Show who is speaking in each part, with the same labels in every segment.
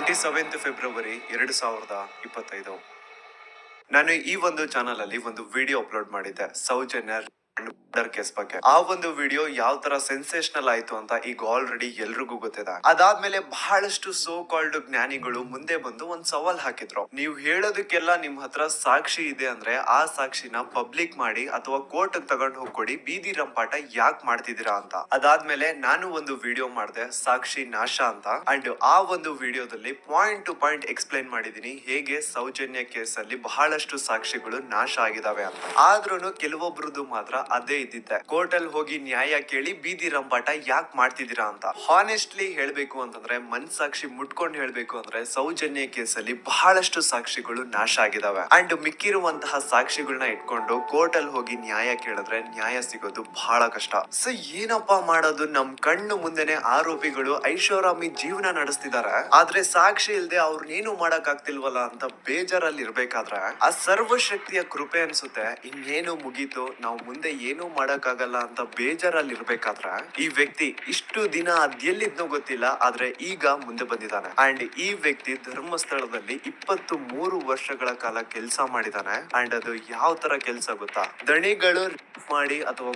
Speaker 1: 27 February 2025. ನಾನು ಈ ಒಂದು ಚಾನಲ್ ಅಲ್ಲಿ ಒಂದು ವಿಡಿಯೋ ಅಪ್ಲೋಡ್ ಮಾಡಿದ್ದೆ ಸೌಜನ್ಯ ಮರ್ಡರ್ ಕೇಸ್ ಬಗ್ಗೆ. ಆ ಒಂದು ವಿಡಿಯೋ ಯಾವ ತರ ಸೆನ್ಸೇಷನಲ್ ಆಯ್ತು ಅಂತ ಈಗ ಆಲ್ರೆಡಿ ಎಲ್ರಿಗೂ ಗೊತ್ತಿದೆ. ಅದಾದ್ಮೇಲೆ ಬಹಳಷ್ಟು ಸೋ ಕಾಲ್ಡ್ ಜ್ಞಾನಿಗಳು ಮುಂದೆ ಬಂದು ಒಂದ್ ಸವಾಲ್ ಹಾಕಿದ್ರು. ನೀವು ಹೇಳೋದಕ್ಕೆಲ್ಲ ನಿಮ್ ಹತ್ರ ಸಾಕ್ಷಿ ಇದೆ ಅಂದ್ರೆ ಆ ಸಾಕ್ಷಿನ ಪಬ್ಲಿಕ್ ಮಾಡಿ ಅಥವಾ ಕೋರ್ಟ್ ತಗೊಂಡ್ ಹೋಗ್ಕೊಡಿ, ಬೀದಿ ರಂಪಾಟ ಯಾಕೆ ಮಾಡ್ತಿದ್ದೀರಾ ಅಂತ. ಅದಾದ್ಮೇಲೆ ನಾನು ಒಂದು ವಿಡಿಯೋ ಮಾಡಿದೆ ಸಾಕ್ಷಿ ನಾಶ ಅಂತ. ಅಂಡ್ ಆ ಒಂದು ವಿಡಿಯೋದಲ್ಲಿ ಪಾಯಿಂಟ್ ಟು ಪಾಯಿಂಟ್ ಎಕ್ಸ್ಪ್ಲೈನ್ ಮಾಡಿದೀನಿ ಹೇಗೆ ಸೌಜನ್ಯ ಕೇಸ್ ಅಲ್ಲಿ ಬಹಳಷ್ಟು ಸಾಕ್ಷಿಗಳು ನಾಶ ಆಗಿದಾವೆ ಅಂತ. ಆದ್ರೂನು ಕೆಲವೊಬ್ರದ್ದು ಮಾತ್ರ ಅದೇ ಇದ್ದಿದ್ದೆ, ಕೋರ್ಟ್ ಅಲ್ಲಿ ಹೋಗಿ ನ್ಯಾಯ ಕೇಳಿ ಬೀದಿ ರಂಪಾಟ ಯಾಕೆ ಮಾಡ್ತಿದ್ದೀರಾ ಅಂತ. ಹಾನೆಸ್ಟ್ಲಿ ಹೇಳ್ಬೇಕು ಅಂತಂದ್ರೆ, ಮನ್ಸಾಕ್ಷಿ ಮುಟ್ಕೊಂಡು ಹೇಳ್ಬೇಕು ಅಂದ್ರೆ, ಸೌಜನ್ಯ ಕೇಸಲ್ಲಿ ಬಹಳಷ್ಟು ಸಾಕ್ಷಿಗಳು ನಾಶ ಆಗಿದಾವೆ. ಅಂಡ್ ಮಿಕ್ಕಿರುವಂತಹ ಸಾಕ್ಷಿಗಳನ್ನ ಇಟ್ಕೊಂಡು ಕೋರ್ಟ್ ಅಲ್ಲಿ ಹೋಗಿ ನ್ಯಾಯ ಕೇಳಿದ್ರೆ ನ್ಯಾಯ ಸಿಗೋದು ಬಹಳ ಕಷ್ಟ. ಸೊ ಏನಪ್ಪಾ ಮಾಡೋದು, ನಮ್ ಕಣ್ಣು ಮುಂದೆನೆ ಆರೋಪಿಗಳು ಐಷಾರಾಮಿ ಜೀವನ ನಡೆಸ್ತಿದ್ದಾರೆ, ಆದ್ರೆ ಸಾಕ್ಷಿ ಇಲ್ದೆ ಅವ್ರನ್ನೇನು ಮಾಡಕ್ ಆಗ್ತಿಲ್ವಲ್ಲ ಅಂತ ಬೇಜಾರಲ್ಲಿ ಇರ್ಬೇಕಾದ್ರೆ ಆ ಸರ್ವಶಕ್ತಿಯ ಕೃಪೆ ಅನ್ಸುತ್ತೆ ಇನ್ನೇನು ಮುಗೀತು, ನಾವು ಮುಂದೆ ಏನು ಮಾಡಕ್ ಆಗಲ್ಲ ಅಂತ ಬೇಜಾರಲ್ಲಿ ಇರ್ಬೇಕಾದ್ರೆ ಈ ವ್ಯಕ್ತಿ ಇಷ್ಟು ದಿನ ಅದೆಲ್ಲಿದ್ನೋ ಗೊತ್ತಿಲ್ಲ, ಆದ್ರೆ ಈಗ ಮುಂದೆ ಬಂದಿದ್ದಾನೆ. ಅಂಡ್ ಈ ವ್ಯಕ್ತಿ ಧರ್ಮಸ್ಥಳದಲ್ಲಿ 23 ವರ್ಷಗಳ ಕಾಲ ಕೆಲಸ ಮಾಡಿದಾನೆ. ಅಂಡ್ ಅದು ಯಾವ ತರ ಕೆಲಸ ಗೊತ್ತಾ, ದಣಿಗಳು ಮಾಡಿ ಅಥವಾ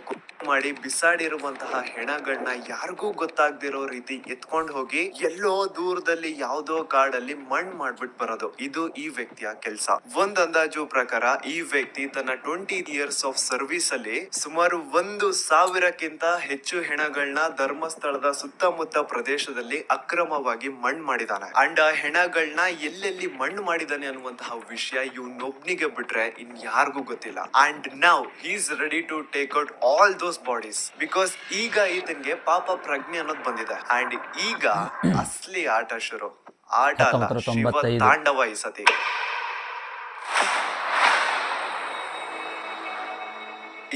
Speaker 1: ಮಾಡಿ ಬಿಸಾಡಿರುವಂತಹ ಹೆಣಗಳನ್ನ ಯಾರಿಗೂ ಗೊತ್ತಾಗ್ದಿರೋ ರೀತಿ ಎತ್ಕೊಂಡ್ ಹೋಗಿ ಎಲ್ಲೋ ದೂರದಲ್ಲಿ ಯಾವ್ದೋ ಕಾಡಲ್ಲಿ ಮಣ್ಣು ಮಾಡ್ಬಿಟ್ಟು ಬರೋದು, ಇದು ಈ ವ್ಯಕ್ತಿಯ ಕೆಲಸ. ಒಂದ್ ಅಂದಾಜು ಪ್ರಕಾರ ಈ ವ್ಯಕ್ತಿ ತನ್ನ 20 ಇಯರ್ಸ್ ಆಫ್ ಸರ್ವಿಸ್ ಅಲ್ಲಿ ಸುಮಾರು 1,000ಕ್ಕಿಂತ ಹೆಚ್ಚು ಹೆಣಗಳನ್ನ ಧರ್ಮಸ್ಥಳದ ಸುತ್ತಮುತ್ತ ಪ್ರದೇಶದಲ್ಲಿ ಅಕ್ರಮವಾಗಿ ಮಣ್ಣು ಮಾಡಿದಾನೆ. ಅಂಡ್ ಆ ಹೆಣಗಳನ್ನ ಎಲ್ಲೆಲ್ಲಿ ಮಣ್ಣು ಮಾಡಿದಾನೆ ಅನ್ನುವಂತಹ ವಿಷಯ ಇವ್ನೊಬ್ನಿಗೆ ಬಿಟ್ರೆ ಇನ್ ಯಾರಿಗೂ ಗೊತ್ತಿಲ್ಲ. And now he is ready to take out all those bodies because ಈಗ ಈತನ್ಗೆ ಪಾಪ ಪ್ರಜ್ಞೆ ಅನ್ನೋದು ಬಂದಿದೆ. ಅಂಡ್ ಈಗ ಅಸ್ಲಿ ಆಟ ಶುರು. ಆಟ ಅಲ್ಲ, ಶಿವ ತಾಂಡವ ಈ ಸತಿ.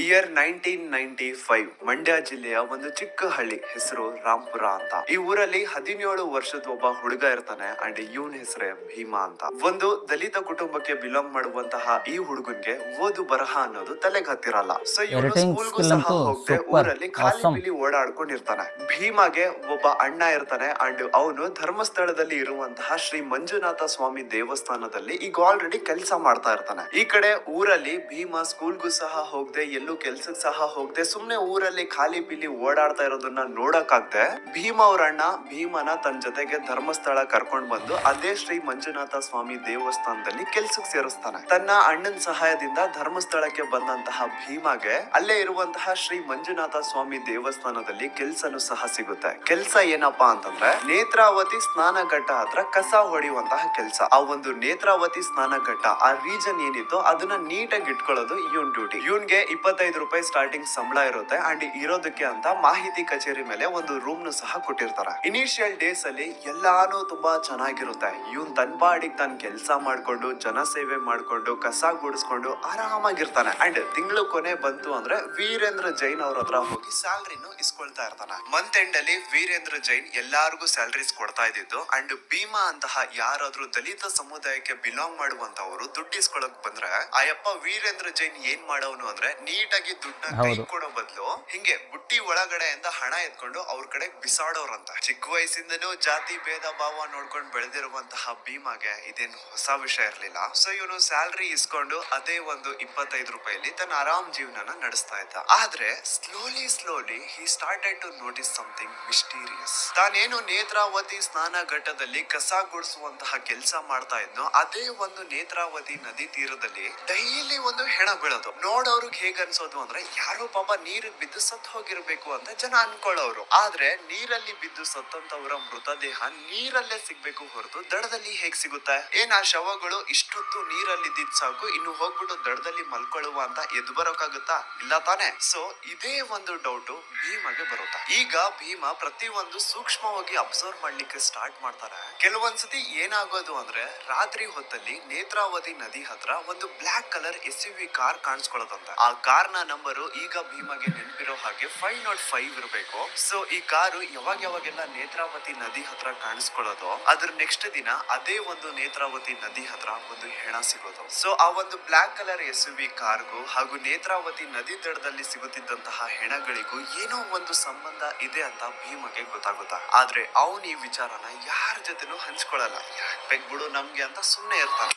Speaker 1: ಇಯರ್ 1995 ಮಂಡ್ಯ ಜಿಲ್ಲೆಯ ಒಂದು ಚಿಕ್ಕ ಹಳ್ಳಿ, ಹೆಸರು ರಾಂಪುರ ಅಂತ. ಈ ಊರಲ್ಲಿ 17 ವರ್ಷದ ಒಬ್ಬ ಹುಡುಗ ಇರ್ತಾನೆ. ಅಂಡ್ ಇವನ್ ಹೆಸರೇ ಭೀಮಾ ಅಂತ. ಒಂದು ದಲಿತ ಕುಟುಂಬಕ್ಕೆ ಬಿಲಾಂಗ್ ಮಾಡುವಂತಹ ಈ ಹುಡುಗನ್ಗೆ ಓದು ಬರಹ ಅನ್ನೋದು ತಲೆಗೆ ಹತ್ತಿರಲ್ಲ. ಸೊ ಇವನು ಸ್ಕೂಲ್ಗೂ ಸಹ ಹೋಗದೆ ಊರಲ್ಲಿ ಖಾಲಿ ಬಿಲಿ ಓಡಾಡ್ಕೊಂಡಿರ್ತಾನೆ. ಭೀಮಾಗೆ ಒಬ್ಬ ಅಣ್ಣ ಇರ್ತಾನೆ. ಅಂಡ್ ಅವನು ಧರ್ಮಸ್ಥಳದಲ್ಲಿ ಇರುವಂತಹ ಶ್ರೀ ಮಂಜುನಾಥ ಸ್ವಾಮಿ ದೇವಸ್ಥಾನದಲ್ಲಿ ಈಗ ಆಲ್ರೆಡಿ ಕೆಲಸ ಮಾಡ್ತಾ ಇರ್ತಾನೆ. ಈ ಕಡೆ ಊರಲ್ಲಿ ಭೀಮಾ ಸ್ಕೂಲ್ಗೂ ಸಹ ಹೋಗದೆ ಎಲ್ಲೂ ಕೆಲ್ಸಕ್ಕೆ ಸಹ ಹೋಗದೆ ಸುಮ್ನೆ ಊರಲ್ಲಿ ಖಾಲಿ ಪಿಲಿ ಓಡಾಡ್ತಾ ಇರೋದನ್ನ ನೋಡಕ್ಕಾಗ್ದೆ ಭೀಮಾ ಅವ್ರ ಅಣ್ಣ ಭೀಮನ ತನ್ನ ಜೊತೆಗೆ ಧರ್ಮಸ್ಥಳ ಕರ್ಕೊಂಡ್ ಬಂದು ಅದೇ ಶ್ರೀ ಮಂಜುನಾಥ ಸ್ವಾಮಿ ದೇವಸ್ಥಾನದಲ್ಲಿ ಕೆಲ್ಸಕ್ಕೆ ಸೇರಿಸ್ತಾನೆ. ತನ್ನ ಅಣ್ಣನ ಸಹಾಯದಿಂದ ಧರ್ಮಸ್ಥಳಕ್ಕೆ ಬಂದಂತಹ ಭೀಮಾಗೆ ಅಲ್ಲೇ ಇರುವಂತಹ ಶ್ರೀ ಮಂಜುನಾಥ ಸ್ವಾಮಿ ದೇವಸ್ಥಾನದಲ್ಲಿ ಕೆಲ್ಸನೂ ಸಹ ಸಿಗುತ್ತೆ. ಕೆಲ್ಸ ಏನಪ್ಪಾ ಅಂತಂದ್ರೆ ನೇತ್ರಾವತಿ ಸ್ನಾನಘಟ್ಟ ಹತ್ರ ಕಸ ಹೊಡೆಯುವಂತಹ ಕೆಲ್ಸ. ಆ ಒಂದು ನೇತ್ರಾವತಿ ಸ್ನಾನಘಟ್ಟ ಆ ರೀಜನ್ ಏನಿತ್ತು ಅದನ್ನ ನೀಟಾಗಿ ಇಟ್ಕೊಳ್ಳೋದು ಇವನ್ ಡ್ಯೂಟಿ. ಇವನ್ಗೆ 25 ರೂಪಾಯಿ ಸ್ಟಾರ್ಟಿಂಗ್ ಸಂಬಳ ಇರುತ್ತೆ. ಅಂಡ್ ಇರೋದಕ್ಕೆ ಅಂತ ಮಾಹಿತಿ ಕಚೇರಿ ಮೇಲೆ ಒಂದು ರೂಮ್ ನು ಸಹ ಕೊಟ್ಟಿರ್ತಾರೆ. ಇನಿಷಿಯಲ್ ಡೇಸ್ ಅಲ್ಲಿ ಎಲ್ಲಾನು ತುಂಬಾ ಚೆನ್ನಾಗಿರುತ್ತೆ. ಇವನ್ ತನ್ ಪಾಡಿಗೆ ತಾನು ಕೆಲಸ ಮಾಡ್ಕೊಂಡು ಜನ ಸೇವೆ ಮಾಡ್ಕೊಂಡು ಕಸ ಗುಡಿಸ್ಕೊಂಡು ಆರಾಮಾಗಿರ್ತಾನೆ. ಅಂಡ್ ತಿಂಗಳು ಕೊನೆ ಬಂತು ಅಂದ್ರೆ ವೀರೇಂದ್ರ ಜೈನ್ ಅವ್ರ ಹತ್ರ ಹೋಗಿ ಸ್ಯಾಲ್ರಿನು ಇಸ್ಕೊಳ್ತಾ ಇರ್ತಾನೆ. ಮಂತ್ ಎಂಡ್ ಅಲ್ಲಿ ವೀರೇಂದ್ರ ಜೈನ್ ಎಲ್ಲಾರ್ಗು ಸ್ಯಾಲರೀಸ್ ಕೊಡ್ತಾ ಇದ್ದಿದ್ದು. ಅಂಡ್ ಭೀಮಾ ಅಂತಹ ಯಾರಾದ್ರೂ ದಲಿತ ಸಮುದಾಯಕ್ಕೆ ಬಿಲಾಂಗ್ ಮಾಡುವಂತವ್ರು ದುಡ್ಡು ಇಸ್ಕೊಳಕ್ ಬಂದ್ರೆ ಆಯಪ್ಪ ವೀರೇಂದ್ರ ಜೈನ್ ಏನ್ ಮಾಡೋನು ಅಂದ್ರೆ ನೀಟಾಗಿ ದುಡ್ಡನ್ನ ಕೈ ಕೊಡೋ ಬದಲು ಹಿಂಗೆ ಬುಟ್ಟಿ ಒಳಗಡೆ ಅಂತ ಹಣ ಎತ್ಕೊಂಡು ಅವ್ರ ಕಡೆ ಬಿಸಾಡೋರಂತ. ಚಿಕ್ಕ ವಯಸ್ಸಿಂದನೂ ಜಾತಿ ಭೇದ ಭಾವ ನೋಡ್ಕೊಂಡು ಬೆಳೆದಿರುವಂತಹ ಭೀಮಾಗೆ ಇದೇನು ಹೊಸ ವಿಷಯ ಇರ್ಲಿಲ್ಲ. ಸೊ ಇವನು ಸ್ಯಾಲ್ರಿ ಇಸ್ಕೊಂಡು ಅದೇ ಒಂದು 25 ರೂಪಾಯಿಲಿ ತನ್ನ ಆರಾಮ್ ಜೀವನನ ನಡೆಸ್ತಾ ಇದ್ದ. ಆದ್ರೆ slowly he started to notice something mysterious. ತಾನೇನು ನೇತ್ರಾವತಿ ಸ್ನಾನ ಘಟ್ಟದಲ್ಲಿ ಕಸ ಗುಡಿಸುವಂತಹ ಕೆಲಸ ಮಾಡ್ತಾ ಇದ್ನೋ ಅದೇ ಒಂದು ನೇತ್ರಾವತಿ ನದಿ ತೀರದಲ್ಲಿ ಡೈಲಿ ಒಂದು ಹೆಣ ಬೀಳೋದು. ನೋಡೋರ್ಗ್ ಹೇಗ್ ಅನ್ಸೋದು ಅಂದ್ರೆ ಯಾರೋ ಪಾಪ ನೀರಿಗೆ ಬಿದ್ದು ಸತ್ ಹೋಗಿರ್ಬೇಕು ಅಂತ ಜನ ಅನ್ಕೊಳ್ಳೋರು. ಆದ್ರೆ ನೀರಲ್ಲಿ ಬಿದ್ದು ಸತ್ತಂತವರ ಮೃತದೇಹ ನೀರಲ್ಲೇ ಸಿಗ್ಬೇಕು ಹೊರತು ದಡದಲ್ಲಿ ಹೇಗ್ ಸಿಗುತ್ತೆ? ಏನ್ ಆ ಶವಗಳು ಇಷ್ಟೊತ್ತು ನೀರಲ್ಲಿ ಇದ್ದಿದ್ ಸಾಕು, ಇನ್ನು ಹೋಗ್ಬಿಟ್ಟು ದಡದಲ್ಲಿ ಮಲ್ಕೊಳ್ಳುವ ಅಂತ ಎದ್ದು ಬರೋಕಾಗುತ್ತಾ? ಇಲ್ಲ ತಾನೆ. ಸೊ ಇದೇ ಒಂದು ಡೌಟ್ ಭೀಮಾಗೆ ಬರುತ್ತೆ. ಈಗ ಭೀಮಾ ಪ್ರತಿಯೊಂದು ಸೂಕ್ಷ್ಮವಾಗಿ ಅಬ್ಸರ್ವ್ ಮಾಡ್ಲಿಕ್ಕೆ ಸ್ಟಾರ್ಟ್ ಮಾಡ್ತಾರೆ. ಕೆಲವೊಂದ್ಸತಿ ಏನಾಗೋದು ಅಂದ್ರೆ ರಾತ್ರಿ ಹೊತ್ತಲ್ಲಿ ನೇತ್ರಾವತಿ ನದಿ ಹತ್ರ ಒಂದು ಬ್ಲಾಕ್ ಕಲರ್ SUV ಕಾರ್ ಕಾಣಿಸ್ಕೊಳ್ಳೋದಂತೆ. ಆ ಕಾರ್ ಕಾರ್ನ ನಂಬರು ಈಗ ಭೀಮಗೆ ನೆನಪಿರೋ ಹಾಗೆ 505 ಇರಬೇಕು. ಸೊ ಈ ಕಾರು ಯಾವಾಗೆಲ್ಲ ನೇತ್ರಾವತಿ ನದಿ ಹತ್ರ ಕಾಣಿಸ್ಕೊಳ್ಳೋದು, ಅದ್ರ ನೆಕ್ಸ್ಟ್ ದಿನ ಅದೇ ಒಂದು ನೇತ್ರಾವತಿ ನದಿ ಹತ್ರ ಒಂದು ಹೆಣ ಸಿಗೋದು. ಸೊ ಆ ಒಂದು ಬ್ಲಾಕ್ ಕಲರ್ SUV ಕಾರ್ಗೂ ಹಾಗೂ ನೇತ್ರಾವತಿ ನದಿ ದಡದಲ್ಲಿ ಸಿಗುತ್ತಿದ್ದಂತಹ ಹೆಣಗಳಿಗೂ ಏನೋ ಒಂದು ಸಂಬಂಧ ಇದೆ ಅಂತ ಭೀಮಗೆ ಗೊತ್ತಾಗುತ್ತಾ. ಆದ್ರೆ ಅವನ್ ಈ ವಿಚಾರನ ಯಾರ ಜೊತೆನೂ ಹಂಚ್ಕೊಳ್ಳಲ್ಲ. ಯಾಕ್ ಬಿಡು ನಮ್ಗೆ ಅಂತ ಸುಮ್ನೆ ಇರ್ತಾನೆ.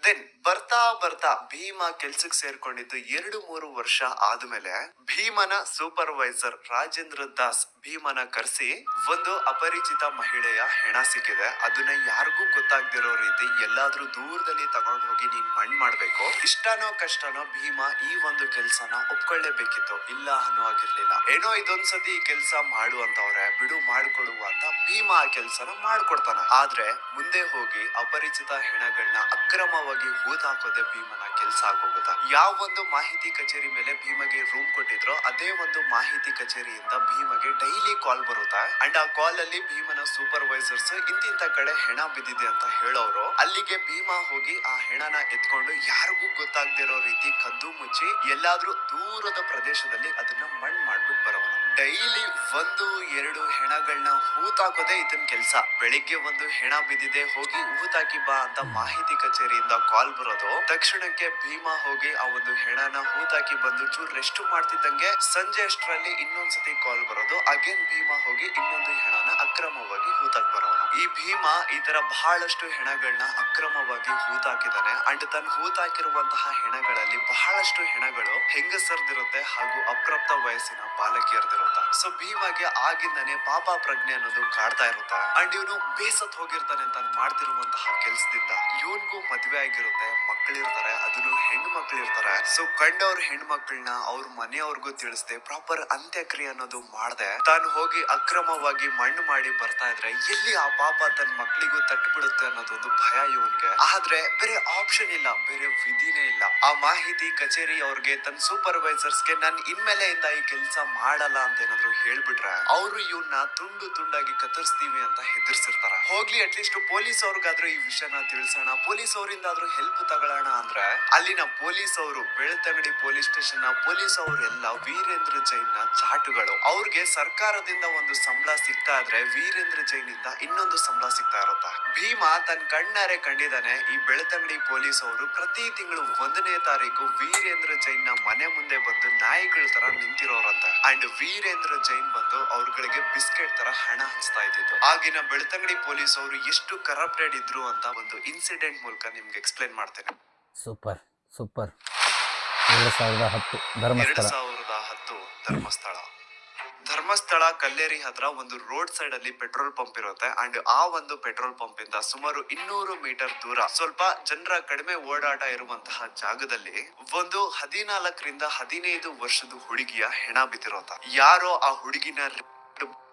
Speaker 1: ದೆನ್ ಬರ್ತಾ ಭೀಮ ಕೆಲ್ಸಕ್ಕೆ ಸೇರ್ಕೊಂಡಿದ್ದು 2-3 ವರ್ಷ ಆದ್ಮೇಲೆ ಭೀಮನ ಸೂಪರ್ವೈಸರ್ ರಾಜೇಂದ್ರ ದಾಸ್ ಭೀಮನ ಕರೆಸಿ ಒಂದು ಅಪರಿಚಿತ ಮಹಿಳೆಯ ಹೆಣ ಸಿಕ್ಕಿದೆ, ಅದನ್ನ ಯಾರಿಗೂ ಗೊತ್ತಾಗ್ದಿರೋ ರೀತಿ ಎಲ್ಲಾದ್ರೂ ದೂರದಲ್ಲಿ ತಗೊಂಡು ಹೋಗಿ ನೀನ್ ಮಣ್ಣ್ ಮಾಡ್ಬೇಕು. ಇಷ್ಟನೋ ಕಷ್ಟನೋ ಭೀಮ ಈ ಒಂದು ಕೆಲ್ಸನ ಒಪ್ಕೊಳ್ಳೇಬೇಕಿತ್ತು, ಇಲ್ಲ ಅನ್ನೋ ಆಗಿರ್ಲಿಲ್ಲ. ಏನೋ ಇದೊಂದ್ಸತಿ ಈ ಕೆಲ್ಸ ಮಾಡು ಅಂತವ್ರೆ, ಬಿಡು ಮಾಡ್ಕೊಡುವ ಅಂತ ಭೀಮ ಆ ಕೆಲ್ಸನ ಮಾಡ್ಕೊಡ್ತಾನೆ. ಆದ್ರೆ ಮುಂದೆ ಹೋಗಿ ಅಪರಿಚಿತ ಹೆಣಗಳನ್ನ ಅಕ್ರಮವಾಗಿ ಹೂತಾಕೋದೆ ಭೀಮನ ಕೆಲ್ಸ ಆಗೋಗುತ್ತ. ಯಾವ ಒಂದು ಮಾಹಿತಿ ಕಚೇರಿ ಮೇಲೆ ಭೀಮಗೆ ರೂಮ್ ಕೊಟ್ಟಿದ್ರೋ ಅದೇ ಒಂದು ಮಾಹಿತಿ ಕಚೇರಿಯಿಂದ ಭೀಮಗೆ ಡೈಲಿ ಕಾಲ್ ಬರುತ್ತಾ. ಅಂಡ್ ಆ ಕಾಲ್ ಅಲ್ಲಿ ಭೀಮನ ಸೂಪರ್ವೈಸರ್ಸ್ ಇಂತಿಂತ ಕಡೆ ಹೆಣ ಬಿದ್ದಿದೆ ಅಂತ ಹೇಳೋರು. ಅಲ್ಲಿಗೆ ಭೀಮ ಹೋಗಿ ಆ ಹೆಣನ ಎತ್ಕೊಂಡು ಯಾರಿಗೂ ಗೊತ್ತಾಗ್ದಿರೋ ರೀತಿ ಕದ್ದು ಮುಚ್ಚಿ ಎಲ್ಲಾದ್ರೂ ದೂರದ ಪ್ರದೇಶದಲ್ಲಿ ಅದನ್ನ ಮಣ್ಣ್ ಮಾಡ್ಬಿಟ್ಟು ಬರೋನು. ಡೈಲಿ 1-2 ಹೆಣಗಳನ್ನ ಹೂತಾಕೋದೇ ಇದನ್ ಕೆಲ್ಸ. ಬೆಳಿಗ್ಗೆ ಒಂದು ಹೆಣ ಬಿದ್ದಿದೆ, ಹೋಗಿ ಹೂತಾಕಿ ಬಾ ಅಂತ ಮಾಹಿತಿ ಕಚೇರಿಯಿಂದ ಕಾಲ್ ಬರೋದು. ತಕ್ಷಣಕ್ಕೆ ಭೀಮ ಹೋಗಿ ಆ ಒಂದು ಹೆಣನ ಹೂತಾಕಿ ಬಂದು ಚೂರ್ ರೆಸ್ಟ್ ಮಾಡ್ತಿದ್ದಂಗೆ ಸಂಜೆ ಅಷ್ಟರಲ್ಲಿ ಇನ್ನೊಂದ್ಸತಿ ಕಾಲ್ ಬರೋದು. ಅಗೇನ್ ಭೀಮ ಹೋಗಿ ಇನ್ನೊಂದು ಹೆಣನ ಅಕ್ರಮವಾಗಿ ಹೂತಾಕ್ ಬರೋನು. ಈ ಭೀಮ ಈ ತರ ಬಹಳಷ್ಟು ಹೆಣಗಳನ್ನ ಅಕ್ರಮವಾಗಿ ಹೂತಾಕಿದಾನೆ. ಅಂಡ್ ತನ್ನ ಹೂತಾಕಿರುವಂತಹ ಹೆಣಗಳಲ್ಲಿ ಬಹಳಷ್ಟು ಹೆಣಗಳು ಹೆಂಗಸರ್ದಿರುತ್ತೆ ಹಾಗೂ ಅಪ್ರಾಪ್ತ ವಯಸ್ಸಿನ ಬಾಲಕಿಯರ್ದಿರುತ್ತೆ. ಸೊ ಭೀಮಗೆ ಆಗಿಂದಾನೆ ಪಾಪ ಪ್ರಜ್ಞೆ ಅನ್ನೋದು ಕಾಡ್ತಾ ಇರುತ್ತೆ. ಅಂಡ್ ಇವನು ಬೇಸತ್ ಹೋಗಿರ್ತಾನೆ ತಾನು ಮಾಡ್ತಿರುವಂತಹ ಕೆಲ್ಸದಿಂದ. ಇವನ್ಗೂ ಮದ್ವೆ ಆಗಿರುತ್ತೆ, ಮಕ್ಕಳಿರ್ತಾರೆ, ಅದನ್ನು ಹೆಣ್ಣು ಮಕ್ಳಿರ್ತಾರೆ. ಸೊ ಕಂಡವ್ರ ಹೆಣ್ಮಕ್ಳನ್ನ ಅವ್ರ ಮನೆಯವ್ರಿಗೂ ತಿಳಿಸ್ದೆ ಪ್ರಾಪರ್ ಅಂತ್ಯಕ್ರಿಯೆ ಅನ್ನೋದು ಮಾಡ್ದೆ ತಾನು ಹೋಗಿ ಅಕ್ರಮವಾಗಿ ಮಣ್ಣು ಮಾಡಿ ಬರ್ತಾ ಇದ್ರೆ ಎಲ್ಲಿ ಆ ಪಾಪ ತನ್ನ ಮಕ್ಳಿಗೂ ತಟ್ಟುಬಿಡುತ್ತೆ ಅನ್ನೋದೊಂದು ಭಯ ಇವನ್ಗೆ. ಆದ್ರೆ ಬೇರೆ ಆಪ್ಷನ್ ಇಲ್ಲ, ಬೇರೆ ವಿಧಿನೇ ಇಲ್ಲ. ಆ ಮಾಹಿತಿ ಕಚೇರಿ ಅವ್ರಿಗೆ ತನ್ನ ಸೂಪರ್ವೈಸರ್ಸ್ಗೆ ನಾನು ಇನ್ಮೇಲೆ ಇಂದ ಈ ಕೆಲ್ಸ ಮಾಡಲ್ಲ ಅಂತ ಏನಾದ್ರು ಹೇಳ್ಬಿಟ್ರೆ ಅವರು ಇವನ್ನ ತುಂಡಾಗಿ ಕತ್ತರಿಸ್ತೀವಿ ಅಂತ ಹೆದರ್ಸಿರ್ತಾರ. ಹೋಗ್ಲಿ ಅಟ್ಲೀಸ್ಟ್ ಪೊಲೀಸ್ ಅವ್ರಿಗಾದ್ರೂ ಈ ವಿಷಯನ ತಿಳಿಸೋಣ, ಪೊಲೀಸ್ ಅವರಿಂದಾದ್ರೂ ಹೆಲ್ಪ್ ತಗೊಳ್ಳೋಣ ಅಂದ್ರೆ ಅಲ್ಲಿನ ಪೊಲೀಸ್ ಅವರು, ಬೆಳ್ತಂಗಡಿ ಪೊಲೀಸ್ ಸ್ಟೇಷನ್ ನ ಪೊಲೀಸ್ ಅವರೆಲ್ಲ ವೀರೇಂದ್ರ ಜೈನ್ ನ ಚಾಟುಗಳು. ಅವ್ರಿಗೆ ಸರ್ಕಾರದಿಂದ ಒಂದು ಸಂಬಳ ಸಿಗ್ತಾ ಇದ್ರೆ ವೀರೇಂದ್ರ ಜೈನ್ ಇಂದ ಇನ್ನೊಂದು ಸಂಬಳ ಸಿಗ್ತಾ ಇರುತ್ತೆ. ಭೀಮ ತನ್ನ ಕಣ್ಣಾರೆ ಕಂಡಿದ್ದಾನೆ ಈ ಬೆಳ್ತಂಗಡಿ ಪೊಲೀಸ್ ಅವರು ಪ್ರತಿ ತಿಂಗಳು 1ನೇ ತಾರೀಕು ವೀರೇಂದ್ರ ಜೈನ್ ನ ಮನೆ ಮುಂದೆ ಬಂದು ನಾಯಿಗಳ ತರ ನಿಂತಿರೋರಂತೆ. ಅಂಡ್ ವೀರೇಂದ್ರ ಜೈನ್ ಬಂದು ಅವ್ರಗಳಿಗೆ ಬಿಸ್ಕೆಟ್ ತರ ಹಣ ಹಂಚ್ತಾ ಇದ್ದಿದ್ದು. ಆಗಿನ ಬೆಳ್ತಂಗಡಿ ಪೊಲೀಸ್ ಅವರು ಎಷ್ಟು ಕರಪ್ಟೆಡ್ ಇದ್ರು ಅಂತ ಒಂದು ಇನ್ಸಿಡೆಂಟ್ ಮೂಲಕ ನಿಮ್ಗೆ ಎಕ್ಸ್ಪ್ಲೇನ್ ಮಾಡ್ತೇನೆ.
Speaker 2: ಸೂಪರ್ 2010
Speaker 1: ಧರ್ಮಸ್ಥಳ ಕಲ್ಲೇರಿ ಹತ್ರ ಒಂದು ರೋಡ್ ಸೈಡ್ ಅಲ್ಲಿ ಪೆಟ್ರೋಲ್ ಪಂಪ್ ಇರುತ್ತೆ. ಅಂಡ್ ಆ ಒಂದು ಪೆಟ್ರೋಲ್ ಪಂಪ್ ಇಂದ ಸುಮಾರು 200 ಮೀಟರ್ ದೂರ ಸ್ವಲ್ಪ ಜನರ ಕಡಿಮೆ ಓಡಾಟ ಇರುವಂತಹ ಜಾಗದಲ್ಲಿ ಒಂದು 14-15 ವರ್ಷದ ಹುಡುಗಿಯ ಹೆಣ ಬಿದ್ದಿರೋತ. ಯಾರೋ ಆ ಹುಡುಗಿನ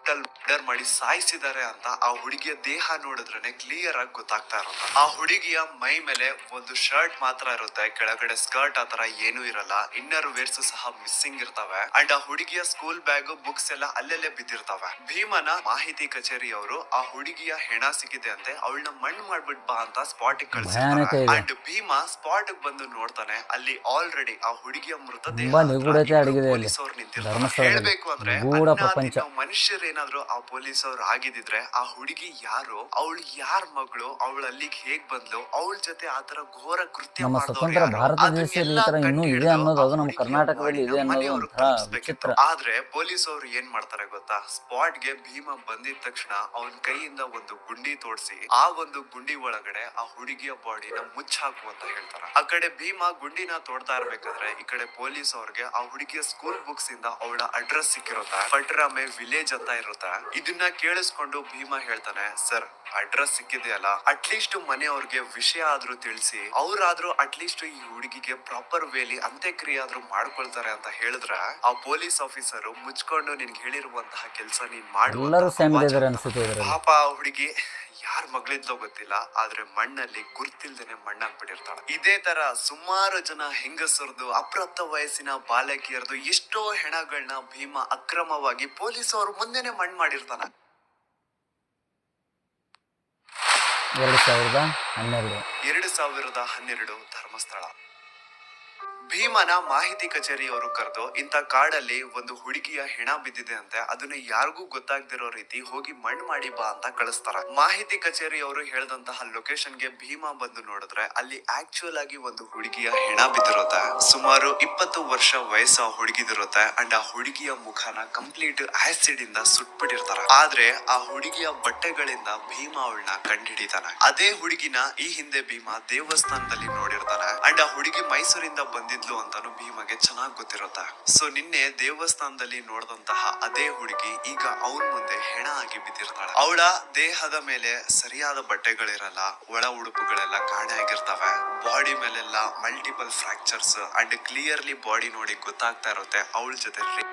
Speaker 1: ಮರ್ಡರ್ ಮಾಡಿ ಸಾಯಿಸಿದ್ದಾರೆ ಅಂತ ಆ ಹುಡುಗಿಯ ದೇಹ ನೋಡಿದ್ರೇನೆ ಕ್ಲಿಯರ್ ಆಗಿ ಗೊತ್ತಾಗ್ತಾ ಇರುತ್ತೆ. ಆ ಹುಡುಗಿಯ ಮೈ ಮೇಲೆ ಒಂದು ಶರ್ಟ್ ಮಾತ್ರ ಇರುತ್ತೆ, ಕೆಳಗಡೆ ಸ್ಕರ್ಟ್ ಆತರ ಏನೂ ಇರಲ್ಲ. ಇನ್ನರ್ ವೇರ್ಸ್ ಸಹ ಮಿಸ್ಸಿಂಗ್ ಇರ್ತವೆ. ಅಂಡ್ ಆ ಹುಡುಗಿಯ ಸ್ಕೂಲ್ ಬ್ಯಾಗ್, ಬುಕ್ಸ್ ಎಲ್ಲ ಅಲ್ಲೆಲ್ಲೇ ಬಿದ್ದಿರ್ತವೆ. ಭೀಮನ ಮಾಹಿತಿ ಕಚೇರಿ ಅವರು ಆ ಹುಡುಗಿಯ ಹೆಣ ಸಿಕ್ಕಿದೆ ಅಂತೆ, ಅವಳನ್ನ ಮಣ್ಣು ಮಾಡ್ಬಿಟ್ ಬಾ ಅಂತ ಸ್ಪಾಟ್ ಕಳಿಸ್ತಾರೆ. ಅಂಡ್ ಭೀಮ ಸ್ಪಾಟ್ ಬಂದು ನೋಡ್ತಾನೆ, ಅಲ್ಲಿ ಆಲ್ರೆಡಿ ಆ ಹುಡುಗಿಯ ಮೃತದೇಹ ಪೊಲೀಸ್ ಅವ್ರು ನಿಂತಿರ್ತಾರೆ. ಹೇಳ್ಬೇಕು ಅಂದ್ರೆ ಮನುಷ್ಯರು ಏನಾದ್ರು ಆ ಪೊಲೀಸ್ ಅವ್ರು ಆಗಿದ್ರೆ ಆ ಹುಡುಗಿ ಯಾರು, ಅವಳು ಯಾರ ಮಗಳು, ಅವಳು ಅಲ್ಲಿಗೆ ಹೇಗ್ ಬಂದ್ಲು, ಅವಳ ಜೊತೆ ಆತರ ಘೋರ ಕೃತ್ಯ
Speaker 2: ನಮ್ಮ ಸ್ವತಂತ್ರ ಭಾರತ ದೇಶದಲ್ಲಿ ಈ ತರ ಇನ್ನೂ ಇದೆ ಅನ್ನೋದು, ಅದು ನಮ್ಮ ಕರ್ನಾಟಕದಲ್ಲಿ ಇದೆ ಅನ್ನೋದು ಒಂಥರ ವಿಚಿತ್ರ.
Speaker 1: ಆದ್ರೆ ಪೊಲೀಸ್ ಅವರು ಏನ್ ಮಾಡ್ತಾರೆ ಗೊತ್ತಾ, ಸ್ಪಾಟ್ ಗೆ ಭೀಮ ಬಂದಿದ ತಕ್ಷಣ ಅವನ ಕೈಯಿಂದ ಒಂದು ಗುಂಡಿ ತೋಡ್ಸಿ ಆ ಒಂದು ಗುಂಡಿ ಒಳಗಡೆ ಆ ಹುಡುಗಿಯ ಬಾಡಿನ ಮುಚ್ಚಾಕು ಅಂತ ಹೇಳ್ತಾರೆ. ಆ ಕಡೆ ಭೀಮ ಗುಂಡಿನ ತೋಡ್ತಾ ಇರ್ಬೇಕಾದ್ರೆ ಈ ಕಡೆ ಪೊಲೀಸ್ ಅವ್ರಿಗೆ ಆ ಹುಡುಗಿಯ ಸ್ಕೂಲ್ ಬುಕ್ಸ್ ಇಂದ ಅವಳ ಅಡ್ರೆಸ್ ಸಿಕ್ಕಿರುತ್ತೆ, ಪಟ್ರಾಮೆ ವಿಲೇಜ್ ಅಂತ ಇರುತ್ತೆ. ಇದನ್ನ ಕೇಳಿಸ್ಕೊಂಡು ಭೀಮ ಹೇಳ್ತಾನೆ, ಸರ್ ಅಡ್ರೆಸ್ ಸಿಕ್ಕಿದೆಯಲ್ಲ, ಅಟ್ಲೀಸ್ಟ್ ಮನೆಯವ್ರಿಗೆ ವಿಷಯ ಆದ್ರೂ ತಿಳಿಸಿ, ಅವ್ರಾದ್ರೂ ಅಟ್ಲೀಸ್ಟ್ ಈ ಹುಡುಗಿಗೆ ಪ್ರಾಪರ್ ವೇಲಿ ಅಂತ್ಯಕ್ರಿಯೆ ಆದ್ರೂ ಮಾಡ್ಕೊಳ್ತಾರೆ ಅಂತ ಹೇಳಿದ್ರೆ ಆ ಪೊಲೀಸ್ ಆಫೀಸರ್ ಮುಚ್ಕೊಂಡು ನಿನ್ಗೆ ಹೇಳಿರುವಂತಹ ಕೆಲಸ ನೀನ್ ಮಾಡುವ. ಪಾಪ ಹುಡುಗಿ ಯಾರ ಮಗಳಿದ್ಲೋ ಗೊತ್ತಿಲ್ಲ, ಆದ್ರೆ ಮಣ್ಣಲ್ಲಿ ಗುರ್ತಿಲ್ದೇನೆ ಮಣ್ಣಾಗ್ಬಿಟ್ಟಿರ್ತಾಳೆ. ಇದೇ ತರ ಸುಮಾರು ಜನ ಹೆಂಗಸರದು, ಅಪ್ರಾಪ್ತ ವಯಸ್ಸಿನ ಬಾಲಕಿಯರದು ಎಷ್ಟೋ ಹೆಣಗಳನ್ನ ಭೀಮ ಅಕ್ರಮವಾಗಿ ಪೊಲೀಸ್ ಅವರು ಮುಂದೆನೆ ಮಣ್ಣು ಮಾಡಿರ್ತಾನೆ.
Speaker 2: 2012
Speaker 1: ಧರ್ಮಸ್ಥಳ. ಭೀಮನ ಮಾಹಿತಿ ಕಚೇರಿಯವರು ಕರೆದು ಇಂತ ಕಾಡಲ್ಲಿ ಒಂದು ಹುಡುಗಿಯ ಹೆಣ ಬಿದ್ದಿದೆ ಅಂತೆ, ಅದನ್ನ ಯಾರಿಗೂ ಗೊತ್ತಾಗ್ದಿರೋ ರೀತಿ ಹೋಗಿ ಮಣ್ಣು ಮಾಡಿ ಬಾ ಅಂತ ಕಳಿಸ್ತಾರ. ಮಾಹಿತಿ ಕಚೇರಿಯವರು ಹೇಳ್ದಂತಹ ಲೊಕೇಶನ್ ಗೆ ಭೀಮಾ ಬಂದು ನೋಡಿದ್ರೆ ಅಲ್ಲಿ ಆಕ್ಚುಯಲ್ ಆಗಿ ಒಂದು ಹುಡುಗಿಯ ಹೆಣ ಬಿದ್ದಿರುತ್ತೆ. ಸುಮಾರು 20 ವರ್ಷ ವಯಸ್ಸ ಹುಡುಗಿದಿರುತ್ತೆ ಅಂಡ್ ಆ ಹುಡುಗಿಯ ಮುಖನ ಕಂಪ್ಲೀಟ್ ಆಸಿಡ್ ಇಂದ ಸುಟ್ಬಿಟ್ಟಿರ್ತಾರ. ಆದ್ರೆ ಆ ಹುಡುಗಿಯ ಬಟ್ಟೆಗಳಿಂದ ಭೀಮಾ ಅವಳನ್ನ ಕಂಡುಹಿಡಿತಾನೆ. ಅದೇ ಹುಡುಗಿನ ಈ ಹಿಂದೆ ಭೀಮಾ ದೇವಸ್ಥಾನದಲ್ಲಿ ನೋಡಿರ್ತಾನೆ ಅಂಡ್ ಆ ಹುಡುಗಿ ಮೈಸೂರಿಂದ ಬಂದಿದ್ಲು ಅಂತಾನು ಭೀಮಗೆ ಚೆನ್ನಾಗ್ ಗೊತ್ತಿರುತ್ತೆ. ಸೊ ನಿನ್ನೆ ದೇವಸ್ಥಾನದಲ್ಲಿ ನೋಡಿದಂತಹ ಅದೇ ಹುಡುಗಿ ಈಗ ಅವನ್ ಮುಂದೆ ಹೆಣ ಆಗಿ ಬಿದ್ದಿರ್ತಾಳೆ. ಅವಳ ದೇಹದ ಮೇಲೆ ಸರಿಯಾದ ಬಟ್ಟೆಗಳಿರಲ್ಲ, ಒಳ ಉಡುಪುಗಳೆಲ್ಲ ಕಾಣೆ ಆಗಿರ್ತವೆ, ಬಾಡಿ ಮೇಲೆಲ್ಲ multiple fractures and clearly body ನೋಡಿ ಗೊತ್ತಾಗ್ತಾ ಇರುತ್ತೆ ಅವಳ ಜೊತೆ ರೇಪ್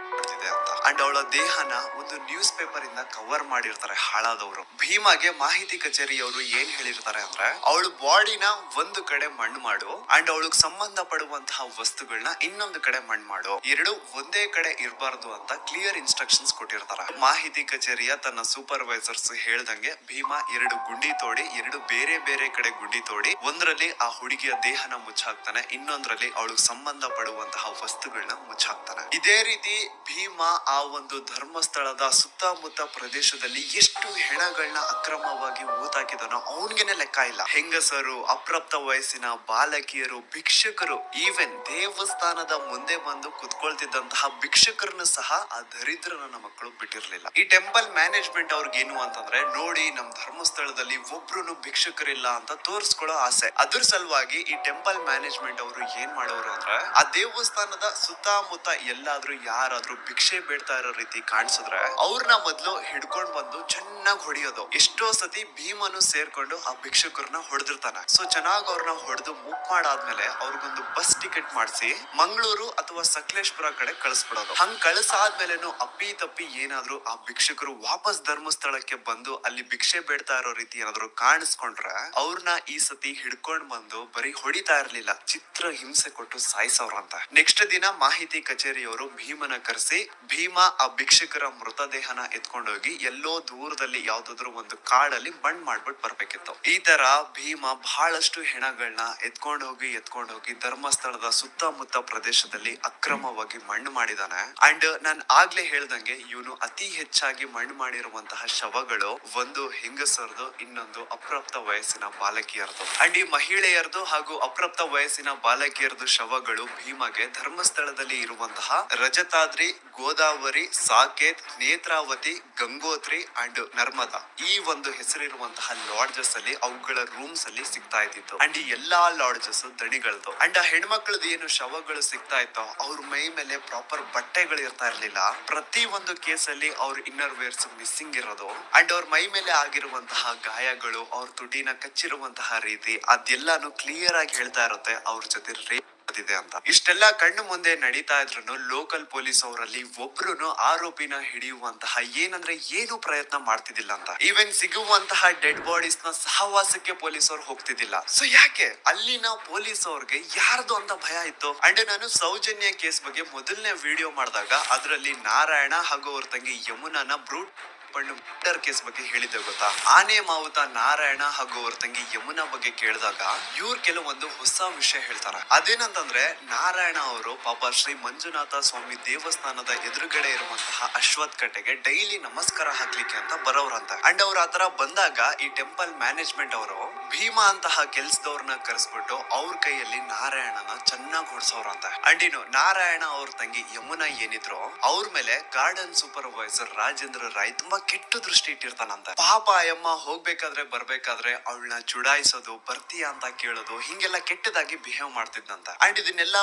Speaker 1: ಅಂತ. ಅಂಡ್ ಅವಳ ದೇಹನ ಒಂದು ನ್ಯೂಸ್ ಪೇಪರ್ ಇಂದ ಕವರ್ ಮಾಡಿರ್ತಾರೆ ಹಾಳಾದವರು. ಭೀಮಾಗೆ ಮಾಹಿತಿ ಕಚೇರಿಯವರು ಏನ್ ಹೇಳಿರ್ತಾರೆ ಅಂದ್ರೆ ಅವಳ ಬಾಡಿನ ಒಂದು ಕಡೆ ಮಣ್ಣು ಮಾಡು ಅಂಡ್ ಅವಳಿಗೆ ಸಂಬಂಧ ಪಡುವಂತಹ ವಸ್ತುಗಳನ್ನ ಇನ್ನೊಂದು ಕಡೆ ಮಣ್ಣು ಮಾಡು, ಎರಡು ಒಂದೇ ಕಡೆ ಇರಬಾರ್ದು ಅಂತ ಕ್ಲಿಯರ್ ಇನ್ಸ್ಟ್ರಕ್ಷನ್ಸ್ ಕೊಟ್ಟಿರ್ತಾರೆ. ಮಾಹಿತಿ ಕಚೇರಿಯ ತನ್ನ ಸೂಪರ್ವೈಸರ್ಸ್ ಹೇಳ್ದಂಗೆ ಭೀಮಾ 2 ಗುಂಡಿ ತೋಡಿ 2 ಬೇರೆ ಬೇರೆ ಕಡೆ ಗುಂಡಿ ತೋಡಿ ಒಂದರಲ್ಲಿ ಆ ಹುಡುಗಿಯ ದೇಹನ ಮುಚ್ಚಾಕ್ತಾನೆ, ಇನ್ನೊಂದರಲ್ಲಿ ಅವಳಿಗೆ ಸಂಬಂಧ ಪಡುವಂತಹ ವಸ್ತುಗಳನ್ನ ಮುಚ್ಚಾಕ್ತಾನೆ. ಇದೇ ರೀತಿ ಭೀಮಾ ಆ ಒಂದು ಧರ್ಮಸ್ಥಳದ ಸುತ್ತಮುತ್ತ ಪ್ರದೇಶದಲ್ಲಿ ಎಷ್ಟು ಹೆಣಗಳನ್ನ ಅಕ್ರಮವಾಗಿ ಊತಾಕಿದನೋ ಅವನ್ಗೆನೆ ಲೆಕ್ಕ ಇಲ್ಲ. ಹೆಂಗಸರು, ಅಪ್ರಾಪ್ತ ವಯಸ್ಸಿನ ಬಾಲಕಿಯರು, ಭಿಕ್ಷಕರು, ಈವನ್ ದೇವಸ್ಥಾನದ ಮುಂದೆ ಬಂದು ಕುತ್ಕೊಳ್ತಿದ್ದಂತಹ ಭಿಕ್ಷಕರನ್ನು ಸಹ ಆ ದರಿದ್ರ ನನ್ನ ಮಕ್ಕಳು ಬಿಟ್ಟಿರ್ಲಿಲ್ಲ. ಈ ಟೆಂಪಲ್ ಮ್ಯಾನೇಜ್ಮೆಂಟ್ ಅವ್ರಿಗೇನು ಅಂತಂದ್ರೆ ನೋಡಿ ನಮ್ ಧರ್ಮಸ್ಥಳದಲ್ಲಿ ಒಬ್ರು ಭಿಕ್ಷಕರಿಲ್ಲ ಅಂತ ತೋರ್ಸ್ಕೊಳ್ಳೋ ಆಸೆ. ಅದ್ರ ಸಲುವಾಗಿ ಈ ಟೆಂಪಲ್ ಮ್ಯಾನೇಜ್ಮೆಂಟ್ ಅವರು ಏನ್ ಮಾಡೋರು ಅಂದ್ರೆ ಆ ದೇವಸ್ಥಾನದ ಸುತ್ತಮುತ್ತ ಎಲ್ಲಾದ್ರೂ ಯಾರಾದ್ರೂ ಭಿಕ್ಷೆ ಬೇಡ್ತಾ ಇರೋ ರೀತಿ ಕಾಣಿಸಿದ್ರೆ ಅವ್ರನ್ನ ಮೊದ್ಲು ಹಿಡ್ಕೊಂಡ್ ಬಂದು ಚೆನ್ನಾಗಿ ಹೊಡಿಯೋದು. ಎಷ್ಟೋ ಸತಿ ಭೀಮನು ಸೇರ್ಕೊಂಡು ಆ ಭಿಕ್ಷಕರನ್ನ ಹೊಡೆದಿರ್ತಾನೆ. ಸೊ ಚೆನ್ನಾಗಿ ಅವ್ರನ್ನ ಹೊಡೆದು ಮುಕ್ ಮಾಡಾದ್ಮೇಲೆ ಅವ್ರಿಗೊಂದು ಬಸ್ ಟಿಕೆಟ್ ಮಾಡಿಸಿ ಮಂಗಳೂರು ಅಥವಾ ಸಕಲೇಶ್ಪುರ ಕಡೆ ಕಳಿಸ್ಬಿಡೋದು. ಹಂಗ್ ಕಳಿಸಾದ್ಮೇಲೆನು ಅಪ್ಪಿ ತಪ್ಪಿ ಏನಾದ್ರು ಆ ಭಿಕ್ಷಕರು ವಾಪಸ್ ಧರ್ಮಸ್ಥಳಕ್ಕೆ ಬಂದು ಅಲ್ಲಿ ಭಿಕ್ಷೆ ಬೇಡ್ತಾ ಇರೋ ರೀತಿ ಏನಾದ್ರು ಕಾಣಿಸ್ಕೊಂಡ್ರೆ ಅವ್ರನ್ನ ಈ ಸತಿ ಹಿಡ್ಕೊಂಡ್ ಬಂದು ಬರೀ ಹೊಡಿತಾ ಇರ್ಲಿಲ್ಲ, ಚಿತ್ರ ಹಿಂಸೆ ಕೊಟ್ಟು ಸಾಯಿಸವ್ರಂತ. ನೆಕ್ಸ್ಟ್ ದಿನ ಮಾಹಿತಿ ಕಚೇರಿಯವರು ಭೀಮನ ಕರೆಸಿ ಭೀಮಾ ಆ ಭಿಕ್ಷಕರ ಮೃತದೇಹನ ಎತ್ಕೊಂಡೋಗಿ ಎಲ್ಲೋ ದೂರದಲ್ಲಿ ಯಾವ್ದಾದ್ರು ಒಂದು ಕಾಡಲ್ಲಿ ಮಣ್ಣು ಮಾಡ್ಬಿಟ್ಟು ಬರ್ಬೇಕಿತ್ತು. ಈ ತರ ಭೀಮಾ ಬಹಳಷ್ಟು ಹೆಣಗಳನ್ನ ಎತ್ಕೊಂಡ್ ಹೋಗಿ ಧರ್ಮಸ್ಥಳದ ಸುತ್ತಮುತ್ತ ಪ್ರದೇಶದಲ್ಲಿ ಅಕ್ರಮವಾಗಿ ಮಣ್ಣು ಮಾಡಿದಾನೆ. ಅಂಡ್ ನಾನ್ ಆಗ್ಲೇ ಹೇಳ್ದಂಗೆ ಇವನು ಅತಿ ಹೆಚ್ಚಾಗಿ ಮಣ್ಣು ಮಾಡಿರುವಂತಹ ಶವಗಳು ಒಂದು ಹೆಂಗಸರದು, ಇನ್ನೊಂದು ಅಪ್ರಾಪ್ತ ವಯಸ್ಸಿನ ಬಾಲಕಿಯರದು. ಅಂಡ್ ಈ ಮಹಿಳೆಯರದು ಹಾಗೂ ಅಪ್ರಾಪ್ತ ವಯಸ್ಸಿನ ಬಾಲಕಿಯರದು ಶವಗಳು ಭೀಮಾಗೆ ಧರ್ಮಸ್ಥಳದಲ್ಲಿ ಇರುವಂತಹ ರಜತಾದ್ರಿ, ಗೋದಾವರಿ, ಸಾಕೇತ್, ನೇತ್ರಾವತಿ, ಗಂಗೋತ್ರಿ ಅಂಡ್ ನರ್ಮದಾ ಈ ಒಂದು ಹೆಸರಿರುವಂತಹ ಲಾಡ್ಜಸ್ ಅಲ್ಲಿ ಅವುಗಳ ರೂಮ್ಸ್ ಅಲ್ಲಿ ಸಿಗ್ತಾ ಇದ್ದಿತ್ತು. ಅಂಡ್ ಈ ಎಲ್ಲಾ ಲಾಡ್ಜಸ್ ದಣಿಗಳದು. ಅಂಡ್ ಆ ಹೆಣ್ಮಕ್ಳದ್ದು ಏನು ಶವಗಳು ಸಿಗ್ತಾ ಇತ್ತೋ ಅವ್ರ ಮೈ ಮೇಲೆ ಪ್ರಾಪರ್ ಬಟ್ಟೆಗಳು ಇರ್ತಾ ಇರ್ಲಿಲ್ಲ. ಪ್ರತಿ ಒಂದು ಕೇಸಲ್ಲಿ ಅವ್ರ ಇನ್ನರ್ ವೇರ್ಸ್ ಮಿಸ್ಸಿಂಗ್ ಇರೋದು ಅಂಡ್ ಅವ್ರ ಮೈ ಮೇಲೆ ಆಗಿರುವಂತಹ ಗಾಯಗಳು, ಅವ್ರ ತುಟಿನ ಕಚ್ಚಿರುವಂತಹ ರೀತಿ ಅದೆಲ್ಲಾನು ಕ್ಲಿಯರ್ ಆಗಿ ಹೇಳ್ತಾ ಇರುತ್ತೆ ಅವ್ರ ಜೊತೆ ರೇಪ್ ಇದೆ ಅಂತ. ಇಷ್ಟೆಲ್ಲ ಕಣ್ಣು ಮುಂದೆ ನಡೀತಾ ಇದ್ರು ಲೋಕಲ್ ಪೊಲೀಸ್ ಅವರಲ್ಲಿ ಒಬ್ರು ಆರೋಪಿನ ಹಿಡಿಯುವಂತಹ ಏನಂದ್ರೆ ಏನು ಪ್ರಯತ್ನ ಮಾಡ್ತಿದ್ದಿಲ್ಲ ಅಂತ. ಈವನ್ ಸಿಗುವಂತಹ ಡೆಡ್ ಬಾಡೀಸ್ ನ ಸಹವಾಸಕ್ಕೆ ಪೊಲೀಸ್ ಅವ್ರು ಹೋಗ್ತಿದ್ದಿಲ್ಲ. ಸೊ ಯಾಕೆ ಅಲ್ಲಿನ ಪೊಲೀಸ್ ಅವ್ರಿಗೆ ಯಾರ್ದು ಅಂತ ಭಯ ಇತ್ತು. ಅಂಡ್ ನಾನು ಸೌಜನ್ಯ ಕೇಸ್ ಬಗ್ಗೆ ಮೊದಲನೇ ವಿಡಿಯೋ ಮಾಡಿದಾಗ ಅದರಲ್ಲಿ ನಾರಾಯಣ ಹಾಗೂ ಅವ್ರ ತಂಗಿ ಯಮುನಾನ ಬ್ರೂಟ್ ಮರ್ಡರ್ ಕೇಸ್ ಬಗ್ಗೆ ಹೇಳಿದ್ದೆ ಗೊತ್ತಾ. ಆನೆ ಮಾವುತ ನಾರಾಯಣ ಹಾಗೂ ಅವ್ರ ತಂಗಿ ಯಮುನಾ ಬಗ್ಗೆ ಕೇಳಿದಾಗ ಇವ್ರು ಕೆಲವೊಂದು ಹೊಸ ವಿಷಯ ಹೇಳ್ತಾರೆ. ಅದೇನಂತಂದ್ರೆ ನಾರಾಯಣ ಅವರು ಪಾಪ ಶ್ರೀ ಮಂಜುನಾಥ ಸ್ವಾಮಿ ದೇವಸ್ಥಾನದ ಎದುರುಗಡೆ ಇರುವಂತಹ ಅಶ್ವತ್ ಕಟ್ಟೆಗೆ ಡೈಲಿ ನಮಸ್ಕಾರ ಹಾಕ್ಲಿಕ್ಕೆ ಅಂತ ಬರೋರಂತ. ಅಂಡ್ ಅವ್ರ ಆತರ ಬಂದಾಗ ಈ ಟೆಂಪಲ್ ಮ್ಯಾನೇಜ್ಮೆಂಟ್ ಅವರು ಭೀಮಾ ಅಂತಹ ಕೆಲ್ಸದವ್ರನ್ನ ಕರೆಸ್ಬಿಟ್ಟು ಅವ್ರ ಕೈಯಲ್ಲಿ ನಾರಾಯಣನ ಚೆನ್ನಾಗಿ ಹೊಡ್ಸೋರಂತ. ಅಂಡ್ ಇನ್ನು ನಾರಾಯಣ ಅವ್ರ ತಂಗಿ ಯಮುನಾ ಏನಿದ್ರು ಅವ್ರ ಮೇಲೆ ಗಾರ್ಡನ್ ಸೂಪರ್ವೈಸರ್ ರಾಜೇಂದ್ರ ರಾಯ್ ತುಂಬಾ ಕೆಟ್ಟ ದೃಷ್ಟಿ ಇಟ್ಟಿರ್ತಾನಂತೆ. ಪಾಪ ಅಯ್ಯಮ್ಮ ಹೋಗ್ಬೇಕಾದ್ರೆ ಬರ್ಬೇಕಾದ್ರೆ ಅವಳನ್ನ ಚುಡಾಯಿಸೋದು, ಬರ್ತೀಯಾ ಅಂತ ಕೇಳೋದು, ಹಿಂಗೆಲ್ಲ ಕೆಟ್ಟದಾಗಿ ಬಿಹೇವ್ ಮಾಡ್ತಿದ್ದಂತೆ. ಅಂಡ್ ಇದನ್ನೆಲ್ಲ